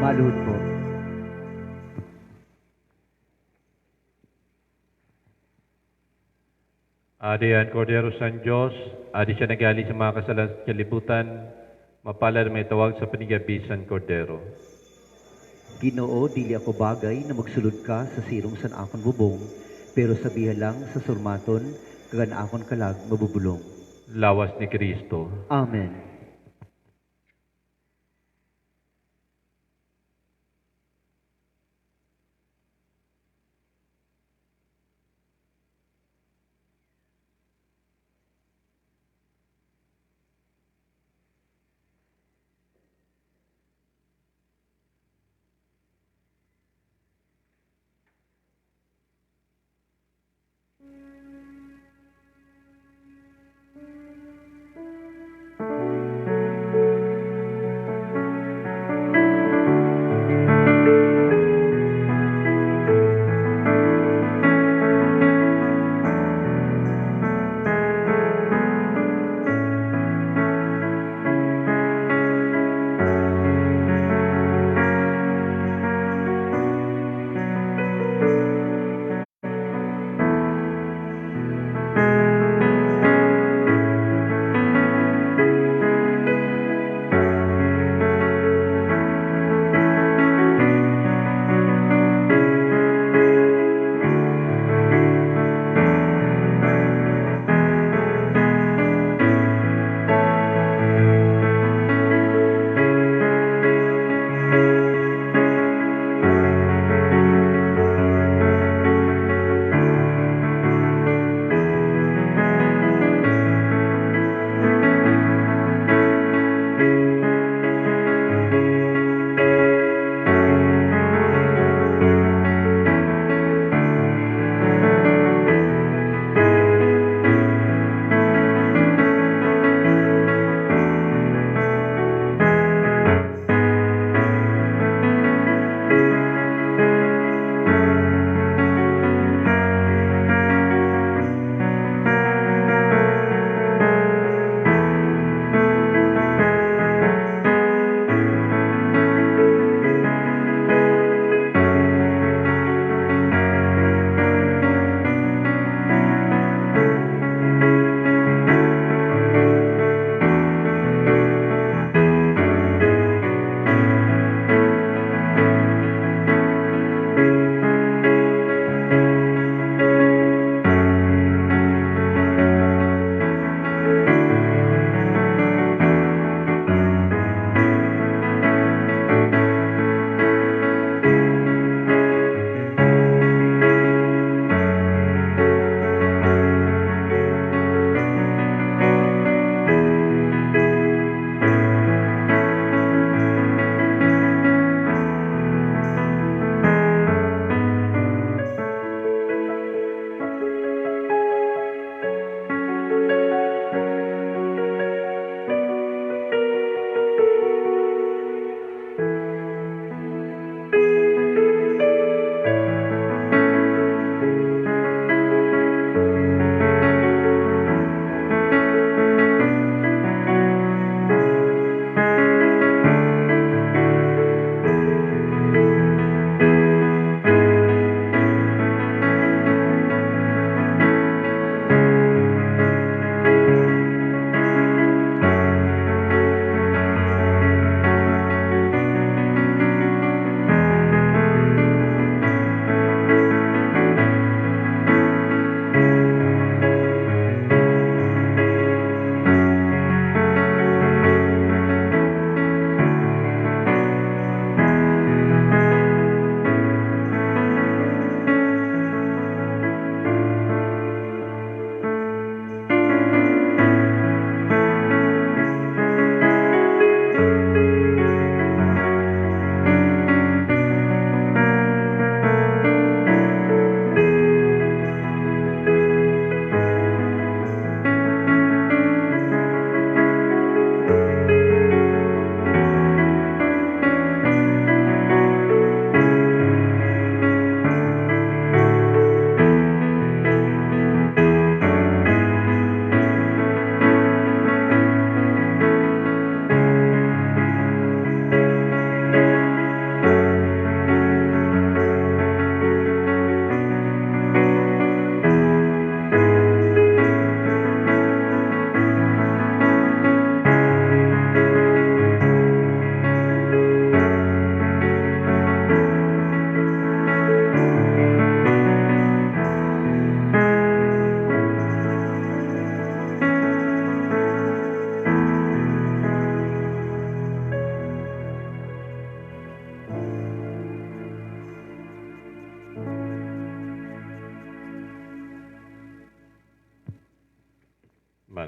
Maluhod po. Adi ang Cordero San Diyos, adi siya nagali sa mga kasalan sa kalibutan, Mapalad may tawag sa panigabisan Cordero. Ginoo, dili ako bagay na magsulod ka sa sirong san akon bubong, pero sabihan lang sa surmaton, kagan akon kalag mabubulong. Lawas ni Kristo. Amen.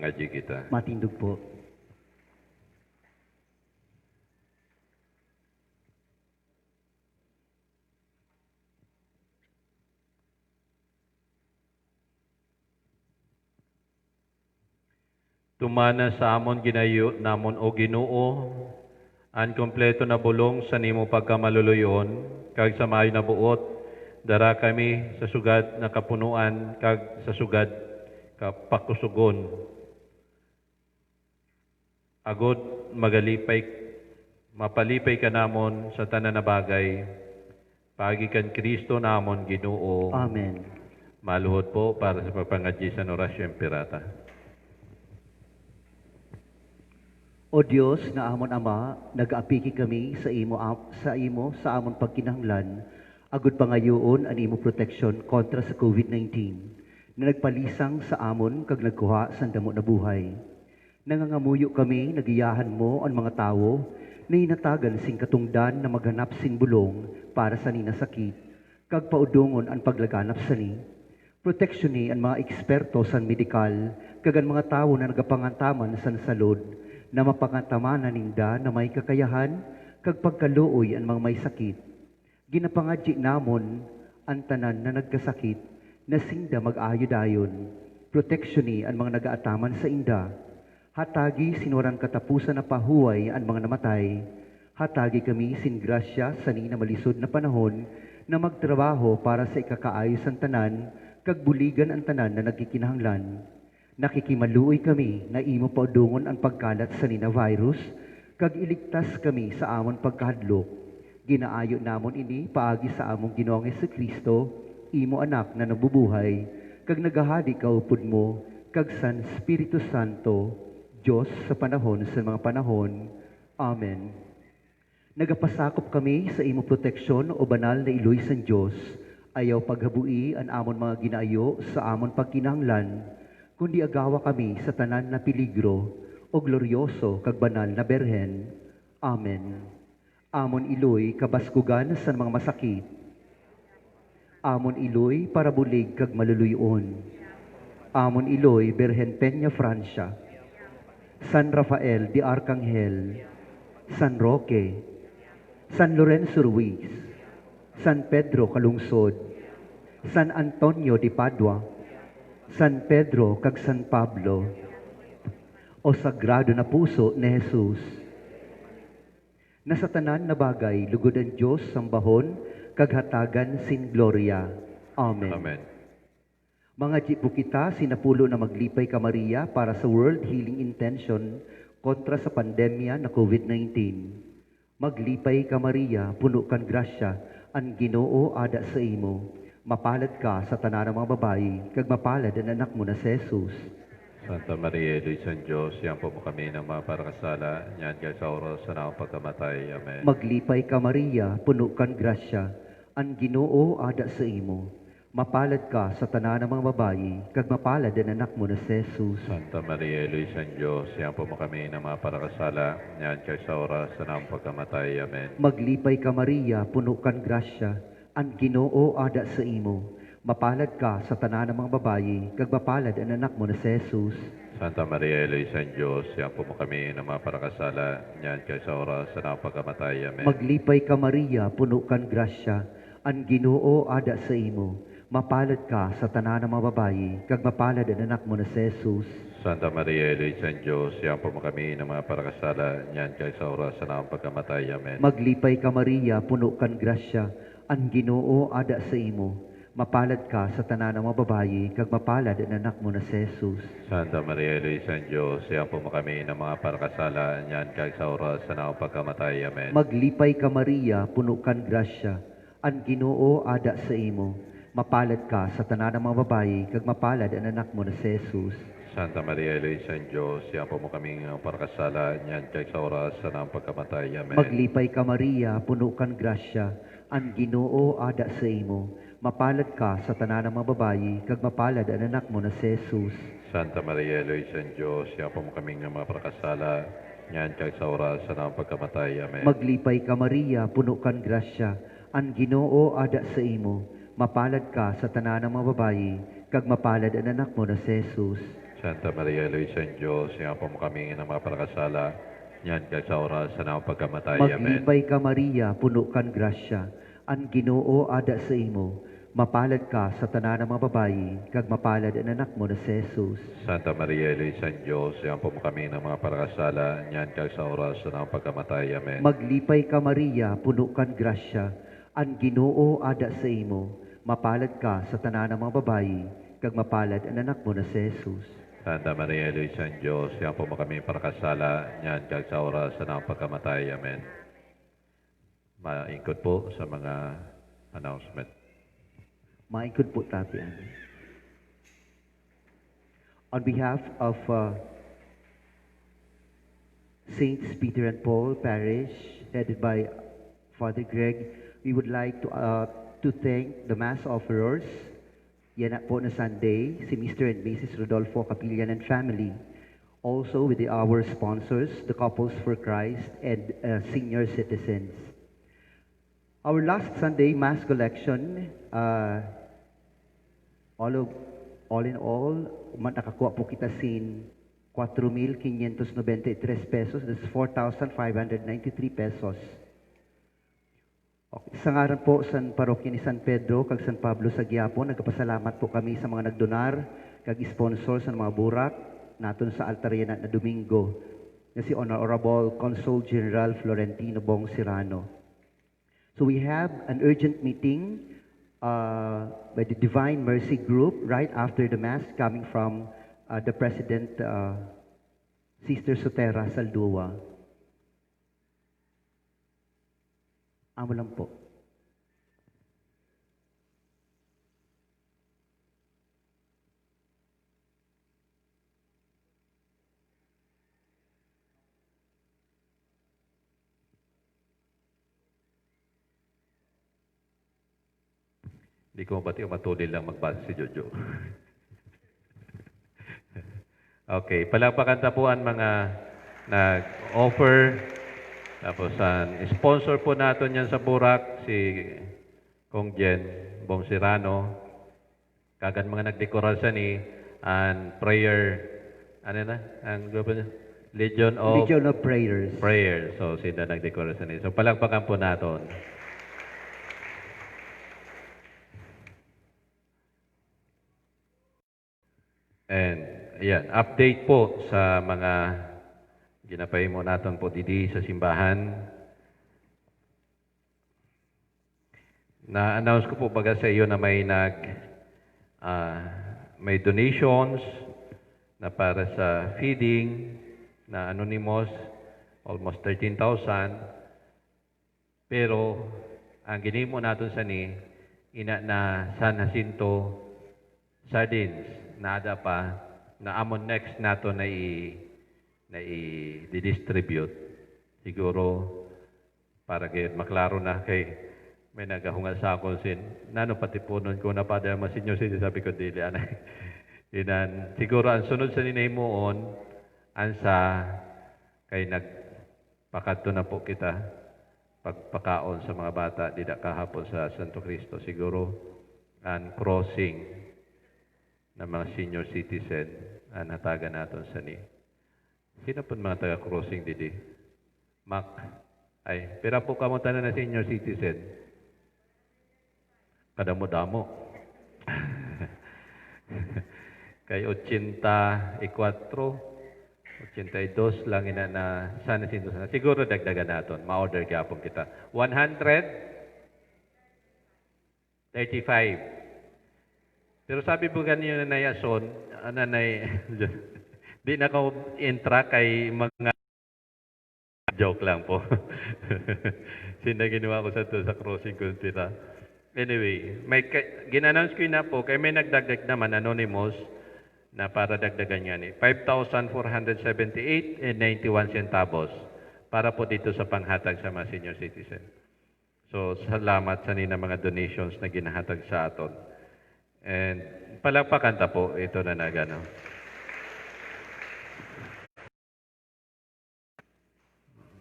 pangadji kita. Matindog po. Tumana sa amon ginayo namon o Ginoo, ang kompleto na bulong sa nimo pagkamaluluyon, kag sa maayo na buot, dara kami sa sugad na kapunuan, kag sa sugad kapakusugon. Agod mapalipay ka namon sa tanan na bagay, pagi kan Kristo namon Ginoo. Amen. Maluhod po para sa pagpangadji sa orasyon pirata. O Dios na amon Ama, nagaapiki kami sa imo sa amon pagkinahanglan, agud pangayoon an imo proteksyon kontra sa COVID-19 na nagpalisang sa amon kag nagkuha sa damo na buhay. Nangangamuyo kami, nagiyahan mo ang mga tawo na inatagan sing katungdan na maghanap sing bulong para sa ninasakit, kag paudungon ang paglaganap sa ni. Proteksyon ni ang mga eksperto sa medikal, kag ang mga tawo na nagapangantaman sa salud, na mapangantamanan ninda na may kakayahan, kag pagkaluoy ang mga may sakit. Ginapangadji namon ang tanan na nagkasakit, na sinda mag-ayo dayon. Proteksyon ni ang mga nagaataman sa inda. Hatagi sinuran katapusan na pahuway ang mga namatay. Hatagi kami sin grasya sa ni na malisod na panahon, na magtrabaho para sa ikakaayos ang tanan, kag buligan ang tanan na nagkikinahanglan. Nakikimaluoy kami na imo paudungon ang pagkalat sa nina virus, kag iligtas kami sa amon pagkahadlok. Ginaayo namon ini paagi sa among Ginoong Jesucristo, imo anak na nabubuhay, kag nagahadi kaupod mo, kag san Espiritu Santo, Diyos sa panahon sa mga panahon. Amen. Nagapasakop kami sa imo proteksyon o banal na iloy san Diyos, ayaw paghabui ang amon mga ginaayo sa amon pagkinahanglan, kundi agawa kami sa tanan na peligro o glorioso kag banal na Berhen. Amen. Amon iloy kabaskugan sa mga masakit. Amon iloy para bulig kag maluluyon. Amon iloy Berhen Peña Francia. San Rafael de Arcangel. San Roque. San Lorenzo Ruiz. San Pedro Calungsod. San Antonio de Padua. San Pedro kag San Pablo, o sagrado na puso ni Jesus. Nasa tanan na bagay, lugod ang Diyos sambahon, kag hatagan sin gloria. Amen. Amen. Mga jipo kita, sinapulo na maglipay ka Maria para sa World Healing Intention kontra sa pandemya na COVID-19. Maglipay ka Maria, puno kan grasya, ang Ginoo ada sa imo. Mapalad ka sa tanan ng mga babayi, kag mapalad ang anak mo na si Jesus. Santa Maria, Luisa Diyos, yan po kami ng mga parakasala, yan kay sa oras sa naong pagkamatay. Amen. Maglipay ka Maria, puno kan grasya, ang Ginoo ada sa imo. Mapalad ka sa tanan ng mga babayi, kag mapalad ang anak mo na si Jesus. Santa Maria, Luisa Diyos, yan po kami ng mga parakasala, yan kay sa oras sa naong pagkamatay. Amen. Maglipay ka Maria, puno kan grasya, ang Ginoo ada sa imo. Mapalad ka sa tanan ng mga babayi, kag mapalad ang anak mo na si Jesus. Santa Maria, Luisa Diyos, yan po kami ng mga parakasala, yan kay sa oras sa naong pagkamatay. Amen. Maglipay ka Maria, puno kan grasya, ang Ginoo ada sa imo. Mapalad ka sa tanan ng mga babayi, kag mapalad ang anak mo na si Jesus. Santa Maria, Luisa Diyos, yan po kami ng mga parakasala, yan kay sa oras sa naong pagkamatay. Amen. Maglipay ka Maria, puno kan grasya, ang Ginoo ada sa imo. Mapalad ka sa tanan ng mga babayi, kag mapalad ang anak mo na si Jesus. Santa Maria, Luisa Diyos, yan po kami ng mga parakasala, yan kay sa oras sa naong pagkamatay. Amen. Maglipay ka Maria, puno kan grasya, ang Ginoo ada sa imo. Mapalad ka sa tanan ng mga babayi, kag mapalad ang anak mo na si Jesus. Santa Maria, Luisa Diyos, yan po kami ng parakasala, yan kay sa oras sa naong pagkamatay. Amen. Maglipay ka Maria, puno kan grasya, ang Ginoo ada sa imo. Mapalad ka sa tanan ng mga babayi, kag mapalad ang anak mo na si Jesus. Santa Maria, Luisa Diyos, yan po kami ng mga parakasala, yan kay sa oras sa naong pagkamatay. Amen. Maglipay ka Maria, puno kan grasya, ang Ginoo ada sa imo. Mapalad ka sa tanan ng mga babayi, kag mapalad ang anak mo na si Jesus. Santa Maria, Luisa ng Diyos, nga po mo kami ng mga palakasala, yan kag sa oras sa naong pagkamatay. Amen. Maglipay ka Maria, puno kan grasya, ang Ginoo ada sa imo. Mapalad ka sa tanan ng mga babayi, kag mapalad ang anak mo na si Jesus. Santa Maria, Luisa ng Diyos, yan po mo kami ng mga palakasala, yan kag sa oras sa naong pagkamatay. Amen. Maglipay ka Maria, puno kan grasya, ang Ginoo ada sa imo. Mapalad ka sa tanan ng mga babayi, kag mapalad ang anak mo na si Jesus. Santa Maria, Luisa ng Diyos, yan po mo kami palakasala, yan kag sa oras sa naong pagkamatay. Amen. Maingkod po sa mga announcement. Maingkod po tati ani. On behalf of Saints Peter and Paul Parish, headed by Father Greg, we would like to thank the Mass offerers. Yan na po na Sunday, si Mr. and Mrs. Rodolfo Capillan and family. Also with our sponsors, the Couples for Christ and senior citizens. Our last Sunday Mass collection, all in all, nakakuha po kita sin 4,593 pesos. That's 4,593 pesos. Okay. Sa ngaran po sa parokya ni San Pedro kag San Pablo sa Quiapo, nagpasalamat po kami sa mga nagdonar kag sponsor sa mga burak naton sa altarya na Domingo na si Honorable Consul General Florentino Bong Serrano. So we have an urgent meeting by the Divine Mercy Group right after the Mass coming from the President, Sister Sotera Saldua. Amo lang po. Hindi ko mabati matuloy lang magbasa si Jojo. Okay, palakpakan tapuan mga nag-offer. Tapos sponsor po natin yan sa Burak, si Kong Jen Bong Serrano. Kagan mga nagdekorasyon ni and prayer, ano na? Ang grupo niya? Legion of Prayers. Prayer. So, sila nagdekorasyon ni. So, palakpakan po natin. And, ayan, update po sa mga ginapahimo natin po didi sa simbahan. Na-announce ko po baga sa iyo na may donations na para sa feeding na anonymous, almost 13,000. Pero, ang ginimo natin sa ina na San Jacinto sardines na ada pa na amon next nato na i-distribute. Siguro para kayo maklaro na kay may nagahungal sa ako sin nano patipunon ko na pada masinyo sin sabi ko dili anay. Inan siguro ang sunod sa ninaymoon ansa kay nagpakadto na po kita pagpakaon sa mga bata dida kahapon sa Santo Cristo siguro ang crossing ng mga senior citizen ang hatagan natin sa ni. Sino po mga taga-crossing didi? Mac. Ay, pera po kamo tanan na senior citizen. Kadamo-damo. Kay 84, 82 lang ina na sana sinto sana. Siguro dagdagan naton. Ma-order gyapon kita. 135. Pero sabi po ganyan na Yason, nanay, di na ko intra kay mga joke lang po. Sina ginawa ko sa crossing ko tita. Anyway, may ginannounce ko na po kay may nagdagdag naman anonymous na para dagdagan nga ni 5,478 and 91 centavos para po dito sa panghatag sa mga senior citizen. So salamat sa nina mga donations na ginahatag sa aton. And palakpakan ta po ito na nagano.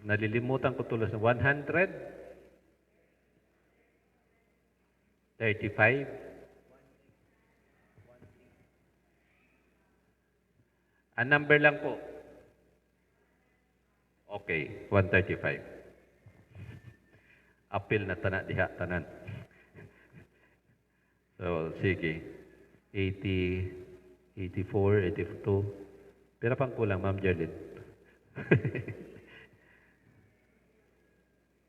Nalilimutan ko tulos ng 135. Ang number lang po. Okay, 135. Apil na diha tanan. So, sige. 80, 84, 82. Pero pang kulang, Ma'am Jerlyn.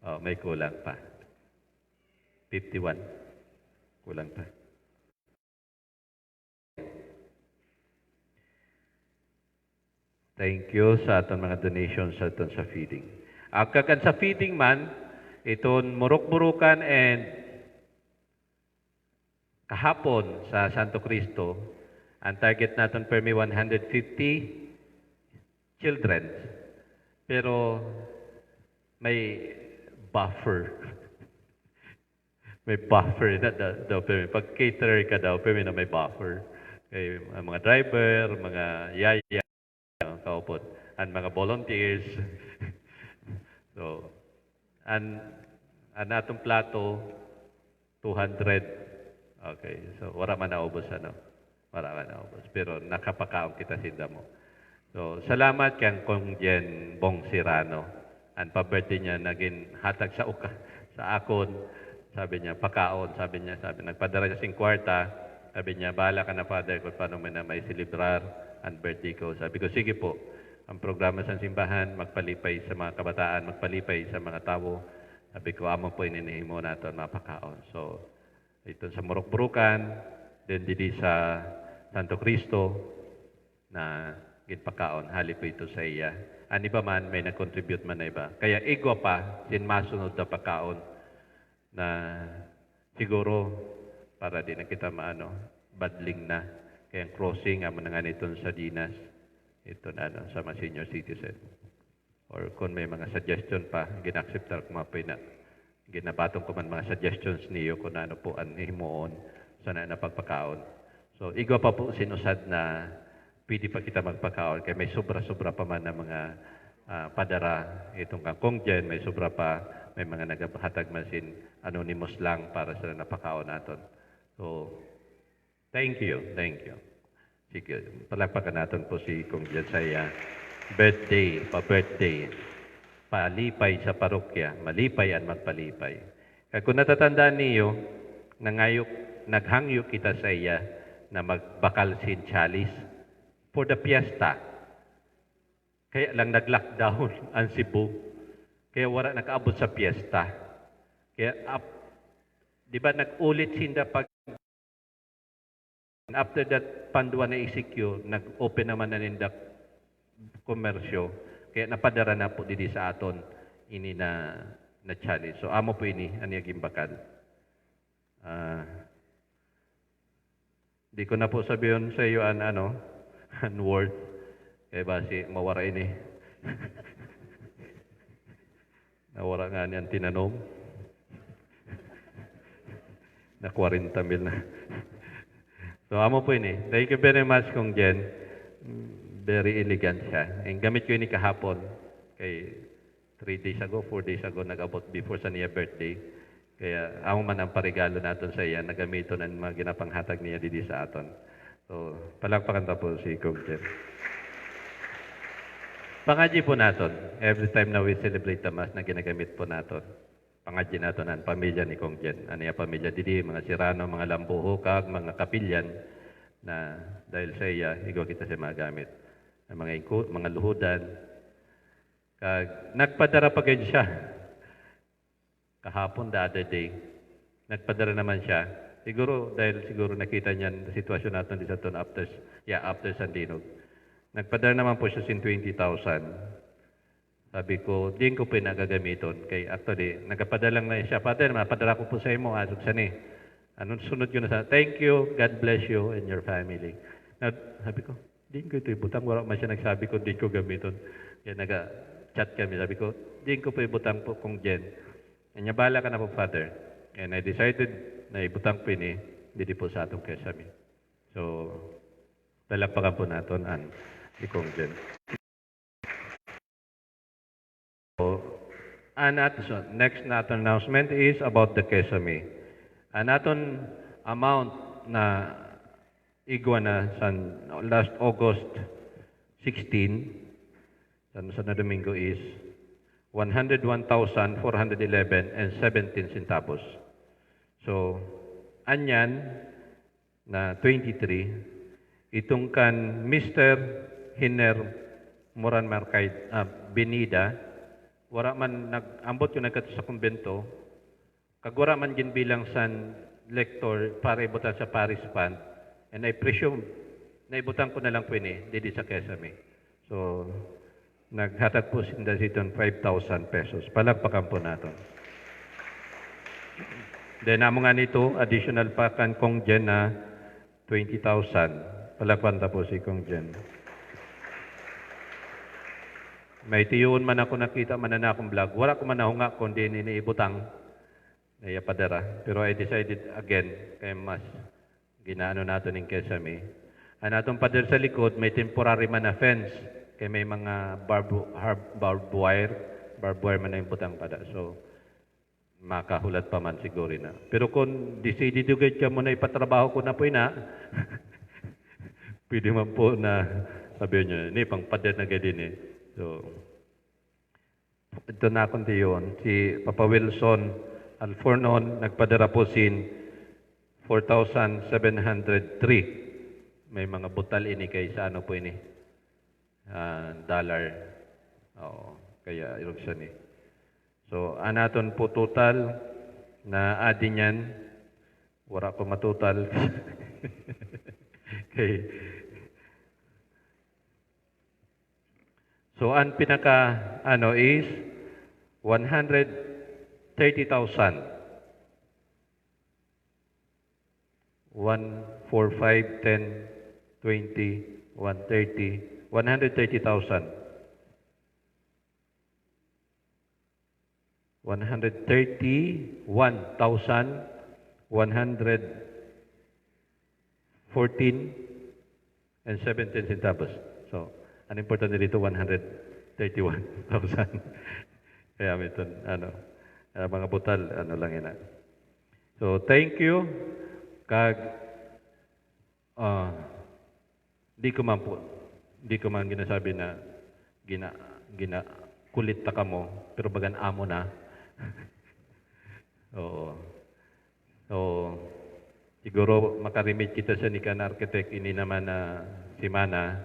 Oh, may kulang pa. 51. Kulang pa. Thank you sa aton mga donations sa aton sa feeding. Kakan sa feeding man, iton murok-murukan and kahapon sa Santo Cristo, ang target naton per may 150 children. Pero may buffer. May buffer na daw. Pag caterer ka daw, pero may buffer. Kay mga driver, mga yaya, kaupot, and mga volunteers. So, ang atong plato, 200. Okay, so wala man naubos, ano? Wala man naubos. Pero nakapakaon kita sinda mo. So, salamat kang kong Jen Bong Sirano. Ang pa-birthday niya, naging hatag sa akon. Sabi niya, pakaon. Sabi nagpadala niya 50. Sabi niya, bahala ka na, Father, kung paano mo na may celebrar ang birthday ko. Sabi ko, sige po. Ang programa sa simbahan, magpalipay sa mga kabataan, magpalipay sa mga tao. Sabi ko, amo po ininihimo nato mapakaon. So, ito sa Murok-Burukan, then didi sa Santo Cristo, na ginpakaon, hali po ito sa iya. Ani ba man, may nag-contribute man na iba. Kaya igwa pa, sin masunod na pakaon, na siguro, para di na kita badling na. Kaya crossing, amo na nga nito sa Dinas, ito na sa mga senior citizen. Or kung may mga suggestion pa, gina-acceptar ko mapay na. Ginabatong ko man mga suggestions niyo kung ano po ang himuon sa napagpakaon. So, igwa pa po sinusad na pwede pa kita magpakaon. Kaya may sobra-sobra pa man na mga padara. Itong kangkong dyan, may sobra pa. May mga naghatag masin anonymous lang para sa napakaon natin. So, thank you. Thank you. Sige, palagpakan natin po si Kong Jen sa birthday, pa-birthday. Palipay sa parokya, malipay at magpalipay. Kaya kung natatandaan niyo, naghangyo kita sa iya na magbakal sin chalice for the fiesta. Kaya lang nag-lockdown ang Cebu. Kaya wala nakaabot sa fiesta. Kaya, di ba nag-ulit sinda pag after that panduan na ECQ, nag-open naman na ninda komersyo. Kaya napadara na po didi sa aton ini na challenge. So amo po ini ani aging bakal. Di ko na po sabihin sa iyo an word kay basi mawara ini. Nawara nga niyan tinanom. Na 40 mil na. So amo po ini. Thank you very much Kong Jen. Very elegant siya. And gamit ko ini kahapon. Kay 3 days ago, 4 days ago, nag-abot before sa niya birthday. Kaya amo man ang parigalo natin sa iya, nagamito ng mga ginapanghatag niya didi sa aton. So, palakpakan ta po si Kong Jen. Pangadji po naton. Every time na we celebrate the Mass na ginagamit po naton. Pangadji naton ang pamilya ni Kong Jen. Ano yung pamilya didi, mga Sirano, mga Lambuhukag, mga Kapilyan, na dahil sa iya, igaw kita sa mga gamit. Mga ikot, mga luhudan. Nagpadara pa ganyan siya. Kahapon, the other day. Nagpadara naman siya. Siguro nakita niya ang sitwasyon natin di sa ton after Sandinog. Nagpadara naman po siya sin 20,000. Sabi ko, di ko po nagagamiton. Kay actually, nagpadala lang siya. Father, mapadara ko po sa imo. Asok siya ni. Anong sunod yun na sa, thank you, God bless you and your family. Sabi ko, di ko ito ibutang. Wala man siya nagsabi ko, di ko gamiton. Kaya nag-chat kami. Sabi ko, di ko po ibutang po Kong Jen. Kanya bala ka na po, Father. And I decided na ibutang po ini, hindi po sa atong kesami. So, talakpakan po natin ang ni Kong Jen. So, next natin announcement is about the kesame. Ang aton amount na igwa na sa last August San Santo Domingo is 101,411 and 17 centavos. So, anyan na 23, itong kan Mr. Hiner Moran Markay Benida, wara man nag-ambot yung nagkat sa kumbento, kagwara man ginbilang san lector para ibutan sa Paris Fund, and I presume na ibutan ko na lang po ini, didi sa Kesame. So, naghatag po sinda siton 5,000 pesos. Palagpakan po natin. Then, amo nga nito, additional pa kan Kong Jen na 20,000. Palagpan ta po si Kong Jen. May tiyuon man ako nakita man na akong vlog. Wala ko man nahunga kundi iniibutang na iyapadara. Pero I decided again, kaya mas ginaano nato ng Kesame. Ang atong pader sa likod, may temporary man na fence. Kaya may mga barbed wire man na yung butang pada. So, makahulat pa man siguro na. Pero kung decided ka mo na ipatrabaho ko na po ina, pwede man po na sabi nyo, ini pang pader na gadin eh. So, ito na akong yun. Si Papa Wilson Alfornon, nagpadara po sin 4,703. May mga butal ini kay sa ano po ini. Dollar. Oo, kaya irog siya ni. So, anaton po total na adi niyan, wala ko matotal. Okay. So, ang pinaka, is 130,000. 1, 4, 5, 10, 20, 130, 130,000. 131,114 and 17 centavos. So, ang importante dito, 131,000. Kaya ito, mga butal, lang yun. So, thank you. Di ko man ginasabi na kulit ta ka mo, pero bagan amo na. Oo. So, siguro makarimit kita sa nikan architect, ini naman na si Mana.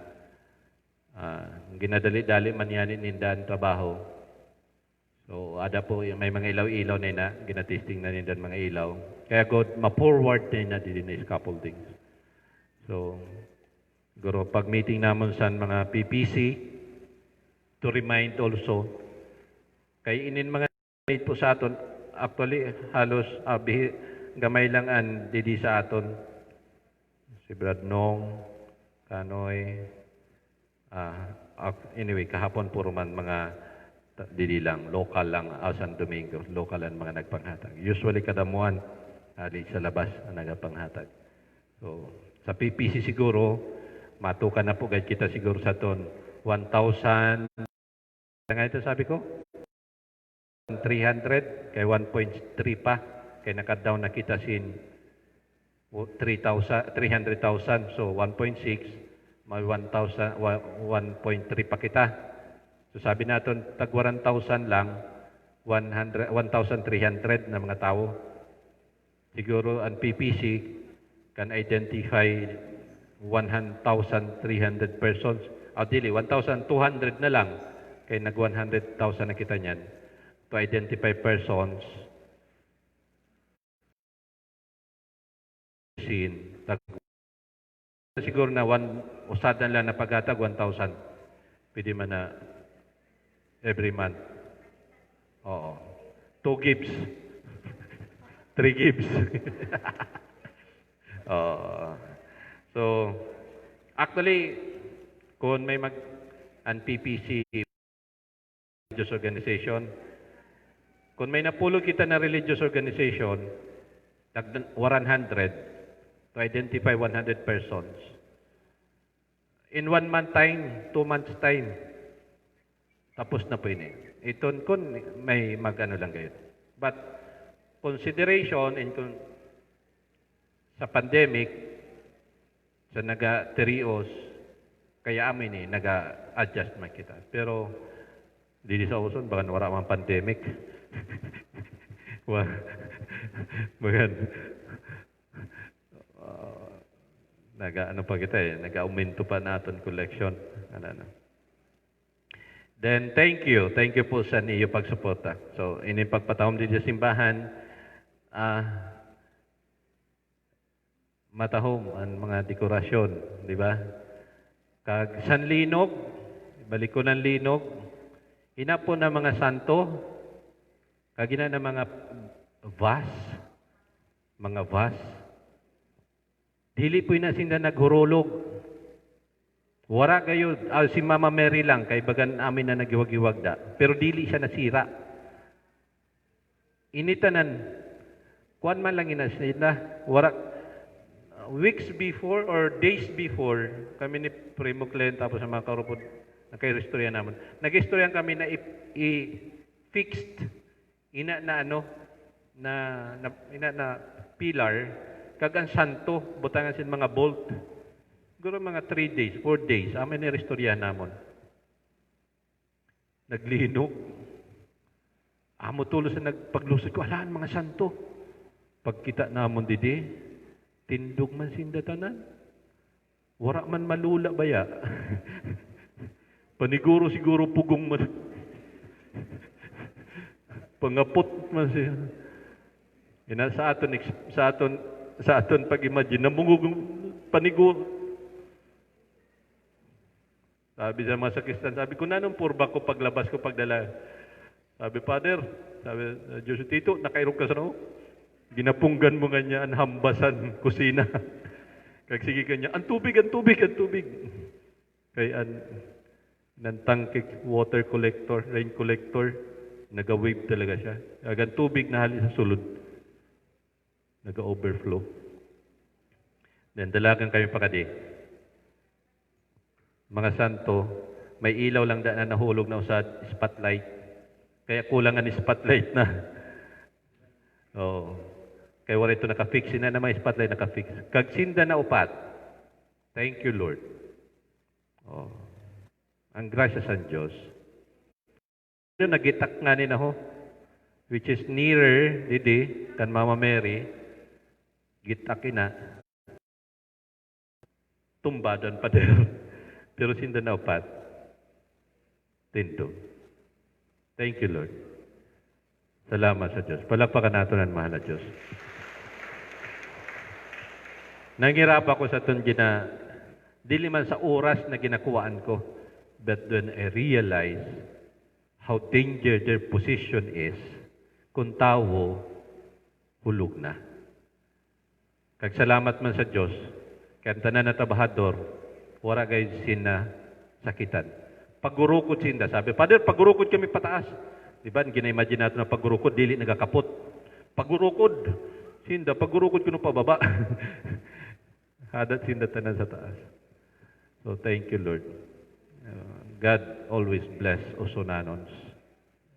Ginadali-dali man yan nindan trabaho. So, ada po, may mga ilaw-ilaw na na, ginatesting na nindan mga ilaw. Kaya good, ma-forward na din na scaffoldings. So, siguro pag meeting naman sa mga PPC, to remind also, kay inin mga po sa aton, actually halos gamay lang ang didi sa aton. Si Brad Nong, Kanoy, anyway, kahapon puro man mga didi lang, local lang, San Domingo, local ang mga nagpanghatag. Usually kadamuan, sa labas ang nagpanghatag. So, sa PPC siguro, matukan na po, kahit kita siguro sa ton 1,000, nga ito sabi ko? 300, kay 1.3 pa, kay naka-down na kita sin 300,000, so 1.6, may 1,000, 1.3 pa kita. So sabi natin, tag 1,000 lang, 1,300 na mga tao. Siguro ang PPC can identify 1,300 persons. Dili, 1,200 na lang. Kaya nag 100,000 na kita niyan. To identify persons. Siguro na usad na lang na paghatag 1,000. Pwede man na every month. Oo. 2 gigs. 3 gigs. So, actually, kung may ang PPC religious organization, kung may napulog kita na religious organization, 100 to identify 100 persons. In 1 month time, 2 months time, tapos na po yun. Ito kung may mag-ano lang kayo. But, consideration sa pandemic, sa naga-terios, Kaya amin nag-adjust man kita. Pero dili sa uson baka wala man pandemic. Wa bagan ano pa kita nag-aumento pa naton collection. Ano. Then thank you po sa niyo pagsuporta. So ini pagpatawom din sa simbahan, matahom ang mga dekorasyon, di ba? Kag sanlinog, balik ko ng linog, hinapon ng mga santo, kagina ng mga vase, dili po na sinda naghurulog. Wara kayo, si Mama Mary lang, kay bagan amin na nagiwag-iwag da. Pero dili siya nasira. Initanan, kuan man lang inasila, wara, weeks before or days before, kami ni Primo Clen, tapos sa mga karupod, nagka-restorya naman. Nag-istoryan kami na fixed, ina na pilar, kagan santo, butangan sin mga bolt. Siguro mga 3 days, 4 days, amin ni restorya namon. Naglinog. Amo tulos na nagpaglusod ko, alaan mga santo. Pagkita namon didi, tindog man sindatanan. Wara man malula baya. Paniguro siguro pugong man. Pangapot man siya. Ina sa aton pag-imagine, namungugong paniguro. Sabi sa mga sakristan, sabi ko, nanong purba ko paglabas ko pagdala? Sabi, Father, sabi, Diyos Tito, nakairog ka sa no? Ginapunggan mo nga niya ang hambasan, kusina. Kag sige kanya, ang tubig. Kaya nantangkik water collector, rain collector, naga-wave talaga siya. Kag ang tubig na hali sa sulod, naga-overflow. Then dalagan kami pakadi. Mga santo, may ilaw lang na nahulog na usad spotlight. Kaya kulangan ni spotlight na. Oh. Kaya wala ito nakafix. Sina na may spotlight nakafix. Kagsinda na upat. Thank you, Lord. Oh. Ang grasya sa Diyos. Nagitak nga ni na ho, which is nearer, didi, kan Mama Mary, gitakin na, tumba doon pa din. Pero sinda na upat, tindog. Thank you, Lord. Salamat sa Diyos. Palakpakan natin ang mahal na Diyos. Nangirap ako sa itong dili man sa oras na ginakuwaan ko, but when I realize how dangerous their position is, kung tawo, hulog na. Kagsalamat man sa Diyos, kaya tanan na tabahador, wala kayo sina sakitan. Pagurukod sinda, sabi, Father, pagurukod kami pataas. Diba, gina-imagine natin na pagurukod, dili nagakapot. Pagurukod, sinda, pagurukod ko nung pababa. Hadat sinda tanan sa taas. So, thank you, Lord. God always bless Osonanons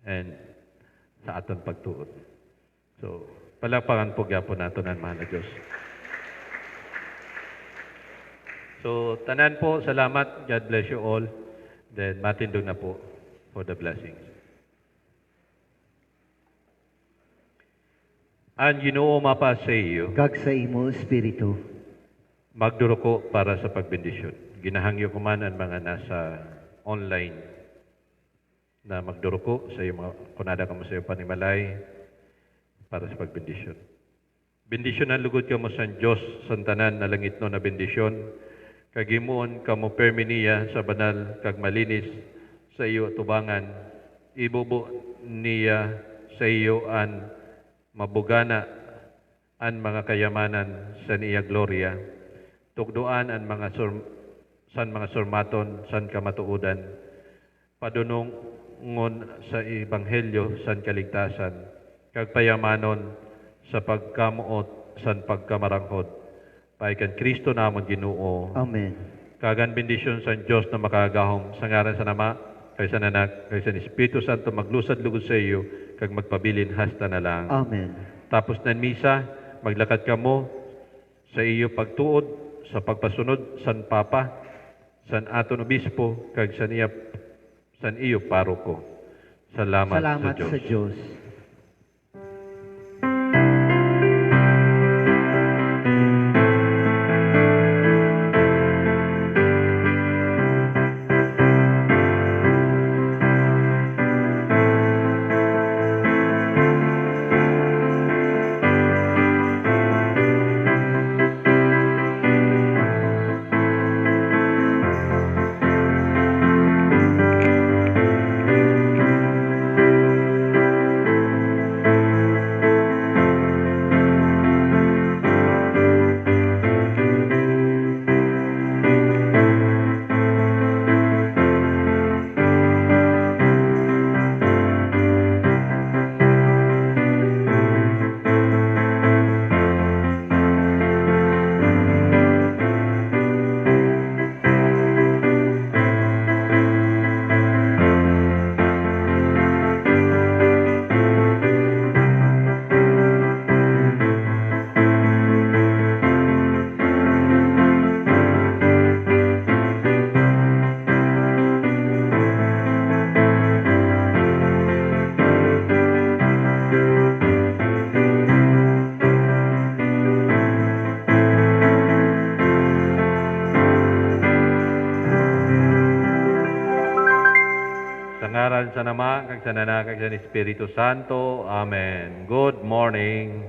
and sa aton pagtuod. So, palakpakan po gyapon nato ng mahal na Diyos. So, tanan po, salamat. God bless you all. Then, matindog na po for the blessings. Ang Ginoo mapa sa iyo, Kag sa imo, Espiritu, magduro ko para sa pagbendisyon. Ginahangyo ko man ang mga nasa online na magduro ko sa iyo, kunada ka mo sa iyo panimalay para sa pagbendisyon. Bendisyon ang lugod ka mo sa Diyos, santanan na langit no na bendisyon, kagimuon kamo perminiya sa banal kag malinis sa iyo tubangan, ibubo niya sa iyo an mabugana an mga kayamanan sa niya gloria, tugduan an mga mga surmaton san kamatuudan, padunungon sa ebanghelyo san kaligtasan, kag payamanon sa pagkamuot san pagkamaranghod. Paikan Kristo namon Ginoo. Amen. Kagan bendisyon sa Diyos na makagahom sa ngaran sa Nama, kay sa Anak, kay sa Espiritu Santo maglusad lugod sa iyo, kag magpabilin hasta na lang. Amen. Tapos ng misa, maglakad kamo sa iyo pagtuod, sa pagpasunod san Papa, san aton obispo, kag san iyo paroko. Salamat, Salamat sa sa Diyos. Diyos. Sa ngaran sa Nama, kag sa Anak, kag sa Espiritu Santo. Amen. Good morning.